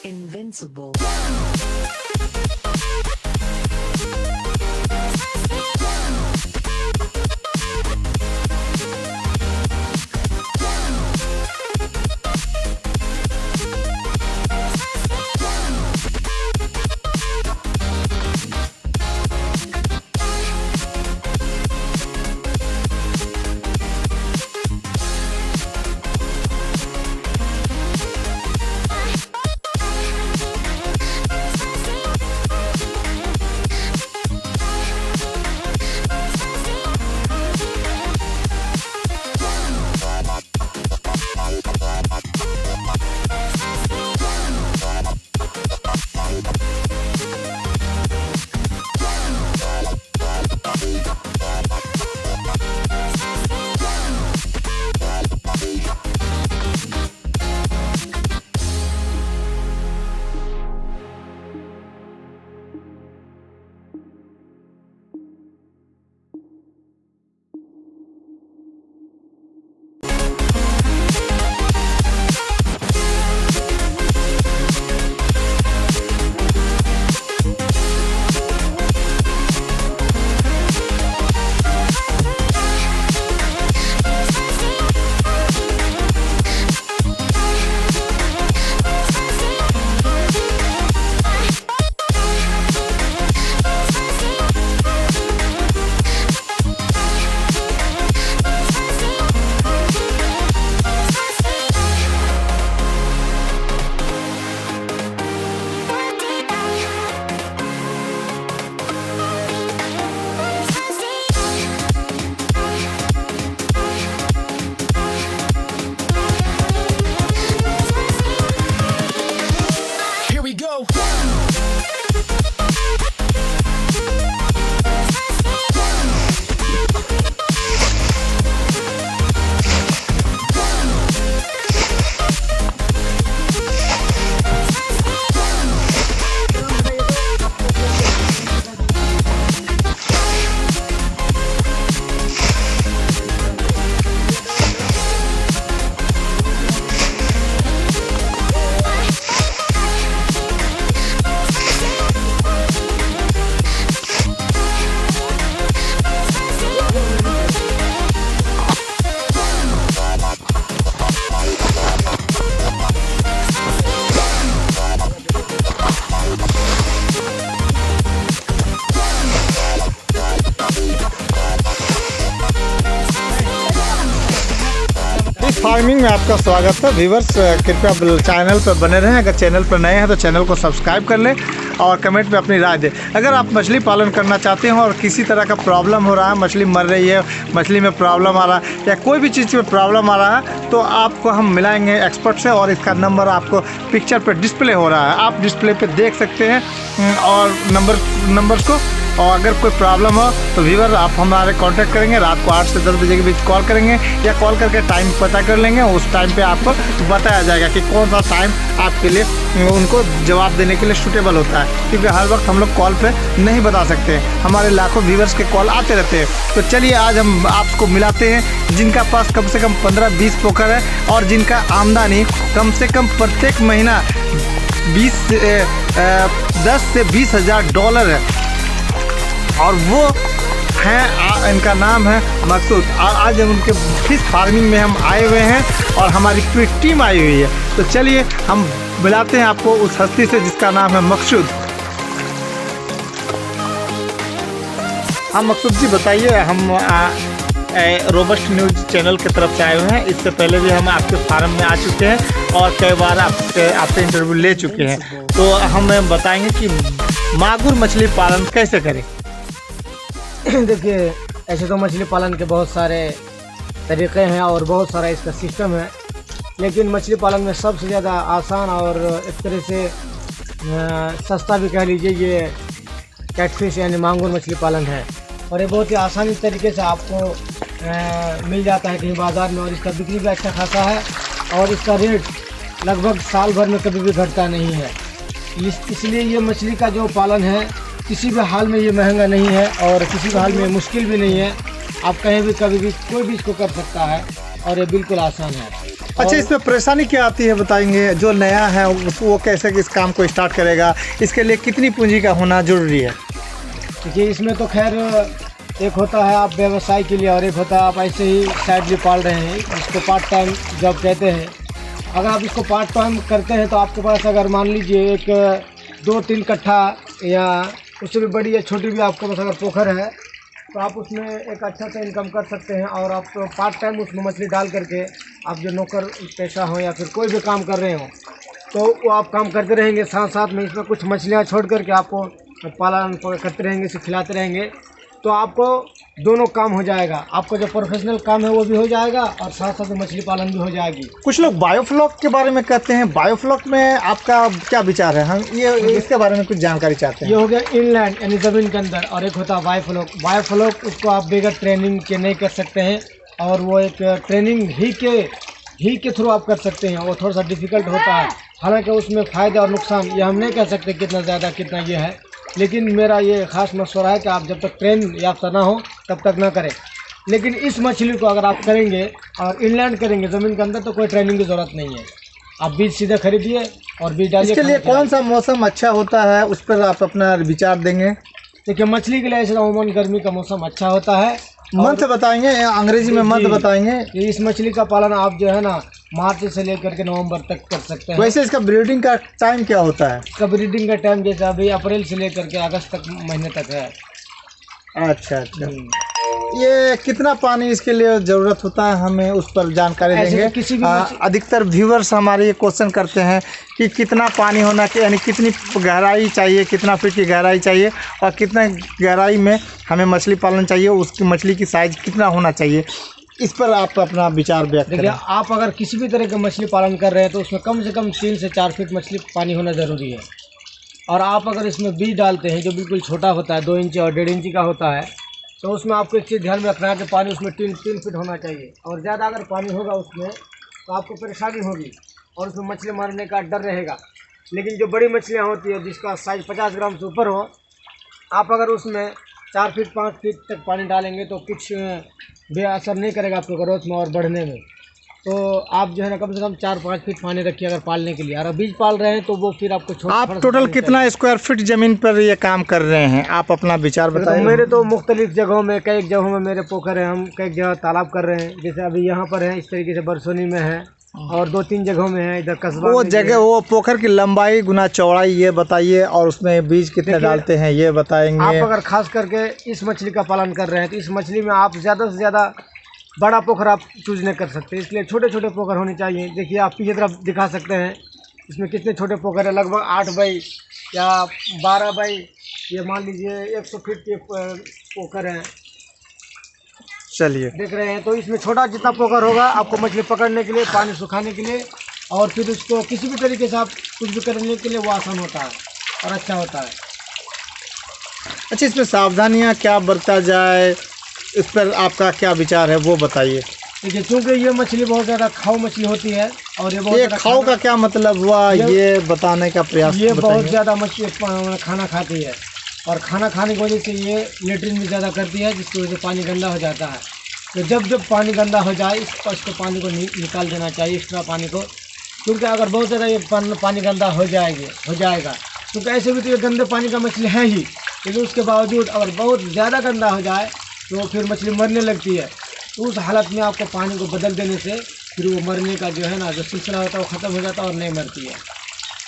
Invincible. फार्मिंग में आपका स्वागत है व्यूअर्स। कृपया चैनल पर बने रहें। अगर चैनल पर नए हैं तो चैनल को सब्सक्राइब कर लें और कमेंट में अपनी राय दें। अगर आप मछली पालन करना चाहते हैं और किसी तरह का प्रॉब्लम हो रहा है, मछली मर रही है, मछली में प्रॉब्लम आ रहा है या कोई भी चीज़ में प्रॉब्लम आ रहा है, तो आपको हम मिलाएंगे एक्सपर्ट से और इसका नंबर आपको पिक्चर पर डिस्प्ले हो रहा है, आप डिस्प्ले पर देख सकते हैं और नंबर्स को। और अगर कोई प्रॉब्लम हो तो व्यूअर आप हमारे कांटेक्ट करेंगे, रात को 8 से 10 बजे के बीच कॉल करेंगे या कॉल करके टाइम पता कर लेंगे। उस टाइम पे आपको बताया जाएगा कि कौन सा टाइम आपके लिए उनको जवाब देने के लिए सूटेबल होता है, क्योंकि हर वक्त हम लोग कॉल पे नहीं बता सकते, हमारे लाखों व्यूअर्स के कॉल आते रहते हैं। तो चलिए आज हम आपको मिलाते हैं जिनका पास कम से कम 15-20 पोखर है और जिनका आमदनी कम से कम प्रत्येक महीना 10 से 20 हज़ार डॉलर है और वो हैं, इनका नाम है मकसूद। और आज हम उनके फिश फार्मिंग में हम आए हुए हैं और हमारी पूरी टीम आई हुई है। तो चलिए हम मिलाते हैं आपको उस हस्ती से जिसका नाम है मकसूद। हाँ मकसूद जी बताइए, हम रोबस्ट न्यूज़ चैनल की तरफ से आए हुए हैं। इससे पहले भी हम आपके फार्म में आ चुके हैं और कई बार आपसे इंटरव्यू ले चुके हैं। तो हमें बताएंगे कि मागुर मछली पालन कैसे करें। देखिए, ऐसे तो मछली पालन के बहुत सारे तरीक़े हैं और बहुत सारा इसका सिस्टम है, लेकिन मछली पालन में सबसे ज़्यादा आसान और एक तरह से सस्ता भी कह लीजिए ये कैटफिश यानी मांगुर मछली पालन है। और ये बहुत ही आसानी तरीके से आपको मिल जाता है कहीं बाज़ार में और इसका बिक्री भी अच्छा खासा है और इसका रेट लगभग साल भर में कभी भी घटता नहीं है। इसलिए ये मछली का जो पालन है किसी भी हाल में ये महंगा नहीं है और किसी भी हाल में मुश्किल भी नहीं है। आप कहीं भी कभी भी कोई भी इसको कर सकता है और ये बिल्कुल आसान है। अच्छा, इसमें परेशानी क्या आती है बताएंगे? जो नया है वो कैसे इस काम को स्टार्ट करेगा, इसके लिए कितनी पूंजी का होना जरूरी है? देखिए, इसमें तो खैर एक होता है आप व्यवसाय के लिए और एक होता है आप ऐसे ही साइडली पाल रहे हैं, इसको पार्ट टाइम जॉब कहते हैं। अगर आप इसको पार्ट टाइम करते हैं तो आपके पास अगर मान लीजिए एक 2-3 कट्ठा या उससे भी बड़ी या छोटी भी आपके पास अगर पोखर है तो आप उसमें एक अच्छा सा इनकम कर सकते हैं। और आप तो पार्ट टाइम उसमें मछली डाल करके आप जो नौकर पेशा हो या फिर कोई भी काम कर रहे हो तो वो आप काम करते रहेंगे, साथ साथ में इसमें कुछ मछलियाँ छोड़ करके आपको पालन करते रहेंगे, इसे खिलाते रहेंगे, तो आपको दोनों काम हो जाएगा। आपका जो प्रोफेशनल काम है वो भी हो जाएगा और साथ साथ में मछली पालन भी हो जाएगी। कुछ लोग बायोफ्लॉक के बारे में कहते हैं, बायोफ्लॉक में आपका क्या विचार है? हम ये इसके बारे में कुछ जानकारी चाहते हैं। ये हो गया इनलैंड यानी ज़मीन के अंदर और एक होता है बायोफ्लॉक। बायोफ्लॉक उसको आप बगैर ट्रेनिंग के नहीं कर सकते हैं और वो एक ट्रेनिंग ही के थ्रू आप कर सकते हैं। वो थोड़ा सा डिफ़िकल्ट होता है, हालांकि उसमें फ़ायदा और नुकसान ये हम नहीं कह सकते कितना ज़्यादा कितना ये है, लेकिन मेरा ये ख़ास मशवरा है कि आप जब तक ट्रेन याफ्ता ना हो तब तक ना करें। लेकिन इस मछली को अगर आप करेंगे और इनलैंड करेंगे ज़मीन के अंदर तो कोई ट्रेनिंग की ज़रूरत नहीं है। आप बीज सीधे खरीदिए और बीज डालिए। इसके लिए कौन सा मौसम अच्छा होता है उस पर आप अपना विचार देंगे? देखिए, मछली के लिए ऐसा उमूमन गर्मी का मौसम अच्छा होता है। मंथ बताएंगे, अंग्रेजी में मंथ बताएंगे। इस मछली का पालन आप जो है ना मार्च से लेकर के नवंबर तक कर सकते हैं। वैसे इसका ब्रीडिंग का टाइम क्या होता है? इसका ब्रीडिंग का टाइम जैसे अभी अप्रैल से लेकर के अगस्त तक महीने तक है। अच्छा अच्छा। ये कितना पानी इसके लिए ज़रूरत होता है, हमें उस पर जानकारी देंगे। किसी भी अधिकतर व्यूवर्स हमारे ये क्वेश्चन करते हैं कि कितना पानी होना चाहिए, यानी कितनी गहराई चाहिए, कितना फीट की गहराई चाहिए और कितना गहराई में हमें मछली पालन चाहिए, उसकी मछली की साइज़ कितना होना चाहिए, इस पर आप अपना विचार व्यक्त करें। देखिए, आप अगर किसी भी तरह का मछली पालन कर रहे हैं तो उसमें कम से कम 3 से 4 फीट मछली पानी होना ज़रूरी है। और आप अगर इसमें बीज डालते हैं जो बिल्कुल छोटा होता है, 2 इंची और 1.5 इंची का होता है, तो उसमें आपको एक चीज़ ध्यान में रखना है कि पानी उसमें 3 फीट होना चाहिए। और ज़्यादा अगर पानी होगा उसमें तो आपको परेशानी होगी और उसमें मछली मारने का डर रहेगा। लेकिन जो बड़ी मछलियाँ होती है जिसका साइज़ 50 ग्राम से ऊपर हो, आप अगर उसमें 4 फीट 5 फीट तक पानी डालेंगे तो कुछ भी असर नहीं करेगा आपके ग्रोथ में और बढ़ने में। तो आप जो है ना कम से कम 4-5 फीट पानी रखिए अगर पालने के लिए। अगर बीज पाल रहे हैं तो वो फिर आपको आप टोटल कितना स्क्वायर फीट ज़मीन पर ये काम कर रहे हैं, आप अपना विचार बताइए। मेरे तो मुख्तलिफ जगहों में, कई जगहों में मेरे पोखर है, हम कई जगह तालाब कर रहे हैं। जैसे अभी यहाँ पर है, इस तरीके से बरसोनी में है और 2-3 जगहों में है इधर कस्बा। वो जगह, वो पोखर की लंबाई गुना चौड़ाई ये बताइए और उसमें बीज कितने डालते हैं ये बताएंगे। आप अगर खास करके इस मछली का पालन कर रहे हैं तो इस मछली में आप ज़्यादा से ज़्यादा बड़ा पोखर आप चूज नहीं कर सकते, इसलिए छोटे छोटे पोखर होने चाहिए। देखिए आप पीछे तरफ दिखा सकते हैं, इसमें कितने छोटे पोखर है, लगभग 8 बाई या 12 बाई, ये मान लीजिए 100 फीट के पोखर हैं। चलिए, देख रहे हैं, तो इसमें छोटा जितना पोखर होगा आपको मछली पकड़ने के लिए, पानी सुखाने के लिए, और फिर उसको किसी भी तरीके से आप कुछ भी करने के लिए वो आसान होता है और अच्छा होता है। अच्छा, इसमें सावधानियां क्या बरता जाए, इस पर आपका क्या विचार है वो बताइए। देखिए, चूँकि ये मछली बहुत ज़्यादा खाऊ मछली होती है, और ये बहुत ज़्यादा खाऊ का क्या मतलब हुआ, ये बताने का प्रयास। ये बहुत ज़्यादा मछली खाना खाती है, और खाना खाने की वजह से ये लेटरिन भी ज़्यादा करती है, जिसकी वजह से पानी गंदा हो जाता है। तो जब पानी गंदा हो जाए, इसको पानी को निकाल देना चाहिए, एक्स्ट्रा पानी को, क्योंकि अगर बहुत ज़्यादा ये पानी गंदा हो जाएगा, क्योंकि ऐसे भी तो ये गंदे पानी का मछली है ही, लेकिन उसके बावजूद अगर बहुत ज़्यादा गंदा हो जाए तो फिर मछली मरने लगती है। तो उस हालत में आपको पानी को बदल देने से फिर वो मरने का जो है ना, जो सिलसिला होता है वो ख़त्म हो जाता है और नहीं मरती है।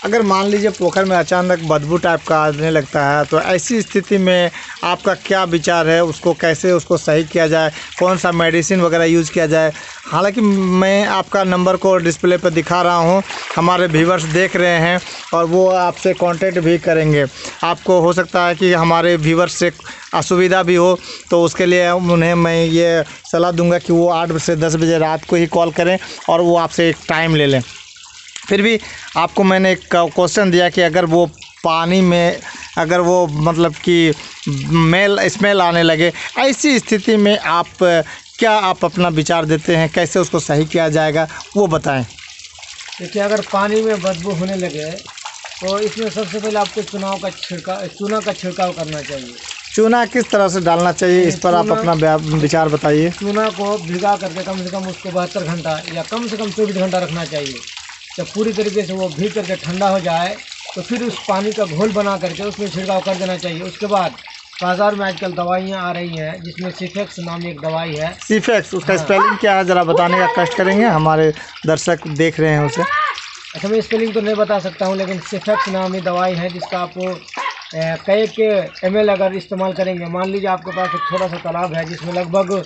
अगर मान लीजिए पोखर में अचानक बदबू टाइप का आने लगता है, तो ऐसी स्थिति में आपका क्या विचार है, उसको कैसे उसको सही किया जाए, कौन सा मेडिसिन वगैरह यूज़ किया जाए। हालांकि मैं आपका नंबर को डिस्प्ले पर दिखा रहा हूं, हमारे व्यूवर्स देख रहे हैं और वो आपसे कांटेक्ट भी करेंगे। आपको हो सकता है कि हमारे व्यूवर्स से असुविधा भी हो, तो उसके लिए उन्हें मैं ये सलाह दूंगा कि वो 8 से 10 बजे रात को ही कॉल करें और वो आपसे एक टाइम ले लें। फिर भी आपको मैंने एक क्वेश्चन दिया कि अगर वो पानी में अगर वो मतलब कि स्मेल आने लगे, ऐसी स्थिति में आप अपना विचार देते हैं, कैसे उसको सही किया जाएगा वो बताएं। देखिए, अगर पानी में बदबू होने लगे तो इसमें सबसे पहले आपको चूना का छिड़काव करना चाहिए। चूना किस तरह से डालना चाहिए, इस पर आप अपना विचार बताइए। चूना को भिगा करके कम से कम उसको 72 घंटा या कम से कम 24 घंटा रखना चाहिए। जब पूरी तरीके से वो भीग करके ठंडा हो जाए तो फिर उस पानी का घोल बना करके उसमें छिड़काव कर देना चाहिए। उसके बाद बाज़ार में आजकल दवाइयाँ आ रही हैं, जिसमें सिफेक्स नाम एक दवाई है। सिफेक्स, उसका स्पेलिंग क्या है, ज़रा बताने का कष्ट करेंगे, हमारे दर्शक देख रहे हैं उसे। अच्छा, मैं स्पेलिंग तो नहीं बता सकता हूँ, लेकिन सिफेक्स नामी दवाई है, जिसका आपको कई के ml अगर इस्तेमाल करेंगे, मान लीजिए आपके पास एक छोटा सा तालाब है जिसमें लगभग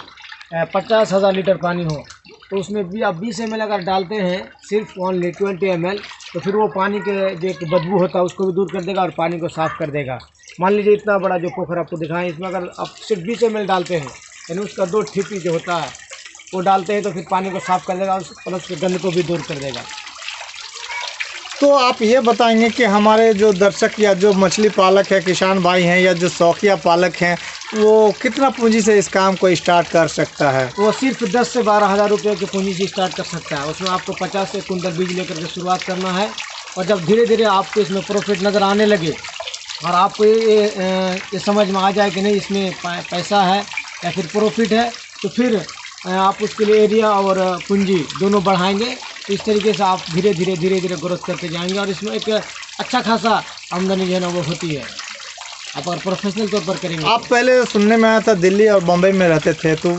50,000 लीटर पानी हो, तो उसमें भी आप 20 ml अगर डालते हैं, सिर्फ ओनली 20 ml, तो फिर वो पानी के जो एक बदबू होता है उसको भी दूर कर देगा और पानी को साफ़ कर देगा। मान लीजिए इतना बड़ा जो पोखर आपको दिखाएं, इसमें अगर आप सिर्फ 20 ml डालते हैं, यानी उसका 2 ठीपी जो होता है वो डालते हैं, तो फिर पानी को साफ़ कर देगा और प्लस के गंद को भी दूर कर देगा। तो आप ये बताएंगे कि हमारे जो दर्शक या जो मछली पालक है, किसान भाई हैं या जो शौकिया पालक हैं, वो कितना पूंजी से इस काम को स्टार्ट कर सकता है? वो सिर्फ 10 से 12 हज़ार रुपये की पूंजी से स्टार्ट कर सकता है। उसमें आपको 50 से कुंटल बीज लेकर के शुरुआत करना है, और जब धीरे धीरे आपको इसमें प्रॉफिट नज़र आने लगे और आपको ये समझ में आ जाए कि नहीं इसमें पैसा है या फिर प्रॉफिट है, तो फिर आप उसके लिए एरिया और पूंजी दोनों बढ़ाएंगे। तो इस तरीके से आप धीरे धीरे ग्रोथ करते जाएंगे और इसमें एक अच्छा खासा आमदनी जो है ना वो होती है, आप अगर प्रोफेशनल तौर पर करेंगे। आप पहले सुनने में आया था दिल्ली और बम्बई में रहते थे, तो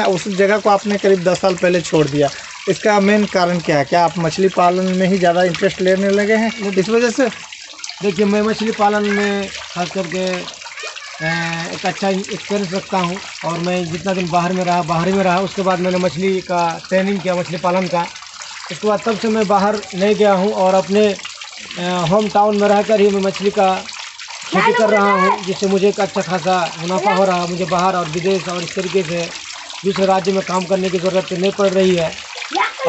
उस जगह को आपने करीब 10 साल पहले छोड़ दिया। इसका मेन कारण क्या है? क्या आप मछली पालन में ही ज़्यादा इंटरेस्ट लेने लगे हैं इस वजह से? देखिए, मैं मछली पालन में खास करके एक अच्छा एक्सपीरियंस रखता हूं, और मैं जितना दिन बाहर में रहा उसके बाद मैंने मछली का ट्रेनिंग किया, मछली पालन का। उसके बाद तब से मैं बाहर नहीं गया हूं और अपने होम टाउन में रहकर ही मैं मछली का खेती कर रहा हूं, जिससे मुझे एक अच्छा खासा मुनाफा हो रहा है। मुझे बाहर और विदेश और इस तरीके से दूसरे राज्य में काम करने की ज़रूरत नहीं पड़ रही है,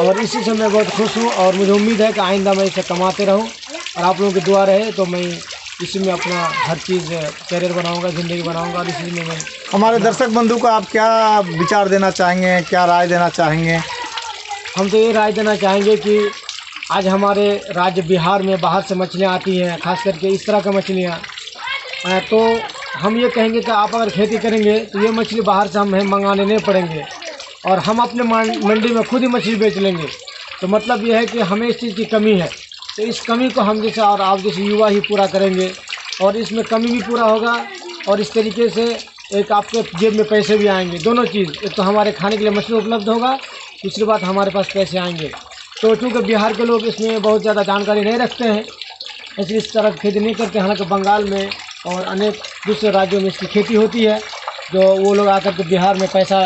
और इसी से मैं बहुत खुश हूँ। और मुझे उम्मीद है कि आइंदा मैं इसे कमाते रहूँ, और आप लोगों की दुआ रहे तो मैं इसी में अपना हर चीज़ कैरियर बनाऊंगा, ज़िंदगी बनाऊंगा, और इसी में मैं। हमारे दर्शक बंधु को आप क्या विचार देना चाहेंगे, क्या राय देना चाहेंगे? हम तो ये राय देना चाहेंगे कि आज हमारे राज्य बिहार में बाहर से मछलियाँ आती हैं, खास करके इस तरह की मछलियाँ, तो हम ये कहेंगे कि आप अगर खेती करेंगे तो ये मछली बाहर से हमें मंगाने नहीं पड़ेंगे, और हम अपने मंडी में खुद ही मछली बेच लेंगे। तो मतलब ये है कि हमें इस चीज़ की कमी है, तो इस कमी को हम जैसे और आप जैसे युवा ही पूरा करेंगे, और इसमें कमी भी पूरा होगा, और इस तरीके से एक आपके जेब में पैसे भी आएंगे। दोनों चीज़, एक तो हमारे खाने के लिए मछली उपलब्ध होगा, दूसरी बात हमारे पास पैसे आएंगे। तो चूँकि बिहार के लोग इसमें बहुत ज़्यादा जानकारी नहीं रखते हैं, इसलिए इस तरह खेती नहीं करते। हालांकि बंगाल में और अनेक दूसरे राज्यों में इसकी खेती होती है, जो वो लोग आकर के बिहार में पैसा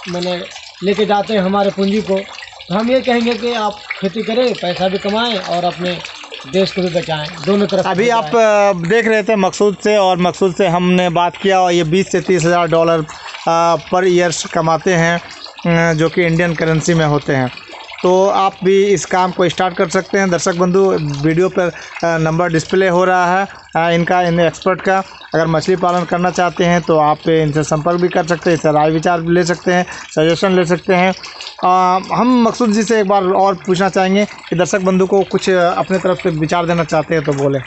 मैंने लेके जाते हैं हमारे पूंजी को। तो हम ये कहेंगे कि आप खेती करें, पैसा भी कमाएं और अपने देश को भी बचाएं, दोनों तरफ। अभी आप देख रहे थे मकसूद से, और मकसूद से हमने बात किया और ये 20 से 30 हज़ार डॉलर पर ईयर कमाते हैं, जो कि इंडियन करेंसी में होते हैं। तो आप भी इस काम को स्टार्ट कर सकते हैं। दर्शक बंधु, वीडियो पर नंबर डिस्प्ले हो रहा है इनका, इन एक्सपर्ट का। अगर मछली पालन करना चाहते हैं तो आप इनसे संपर्क भी कर सकते हैं, इससे राय विचार भी ले सकते हैं, सजेशन ले सकते हैं। हम मकसूद जी से एक बार और पूछना चाहेंगे कि दर्शक बंधु को कुछ अपने तरफ से विचार देना चाहते हैं तो बोले।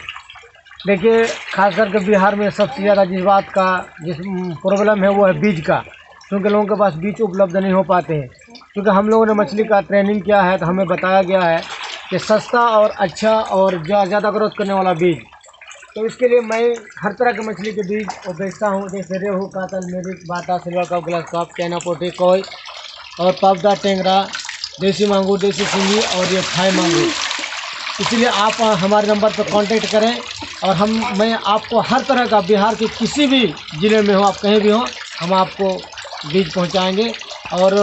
देखिए, खास करके बिहार में सबसे ज़्यादा जिस प्रॉब्लम है वो है बीज का, क्योंकि लोगों के पास बीज उपलब्ध नहीं हो पाते हैं। क्योंकि हम लोगों ने मछली का ट्रेनिंग किया है तो हमें बताया गया है कि सस्ता और अच्छा और ज़्यादा ग्रोथ करने वाला बीज, तो इसके लिए मैं हर तरह के मछली के बीज और बेचता हूँ, जैसे रेहू, कातल, मेरिक, बाटा, silver carp, glass carp, China पोटी, कोई और पावदा, टेंगरा, देसी मांगूर, देसी सिंगी और ये थाई मांगूर। इसलिए आप हमारे नंबर पर कांटेक्ट करें और मैं आपको हर तरह का, बिहार के किसी भी ज़िले में हो, आप कहीं भी हो, हम आपको बीज पहुंचाएंगे और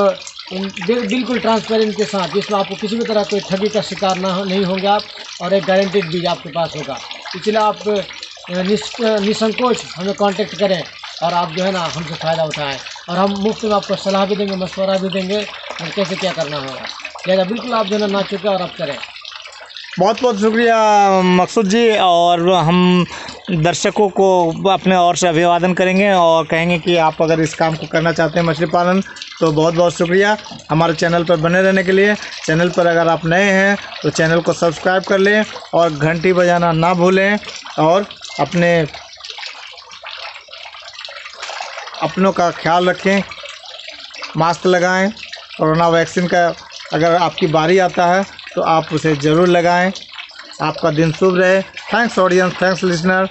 बिल्कुल ट्रांसपेरेंट के साथ, जिसमें आपको किसी भी तरह कोई ठगी का शिकार नहीं होंगे आप, और एक गारंटेड बीज आपके पास होगा। इसलिए आप निसंकोच हमें कांटेक्ट करें और आप जो है ना हमसे फ़ायदा उठाएं, और हम मुफ्त में आपको सलाह भी देंगे, मशवरा भी देंगे और कैसे क्या करना होगा। लिहाजा बिल्कुल आप जो है ना चुके और आप करें। बहुत बहुत शुक्रिया मकसूद जी, और हम दर्शकों को अपने ओर से अभिवादन करेंगे और कहेंगे कि आप अगर इस काम को करना चाहते हैं मछली पालन, तो बहुत बहुत शुक्रिया हमारे चैनल पर बने रहने के लिए। चैनल पर अगर आप नए हैं तो चैनल को सब्सक्राइब कर लें और घंटी बजाना ना भूलें, और अपनों का ख्याल रखें, मास्क लगाएं, कोरोना वैक्सीन का अगर आपकी बारी आता है तो आप उसे ज़रूर लगाएं। आपका दिन शुभ रहे। Thanks audience, thanks listener.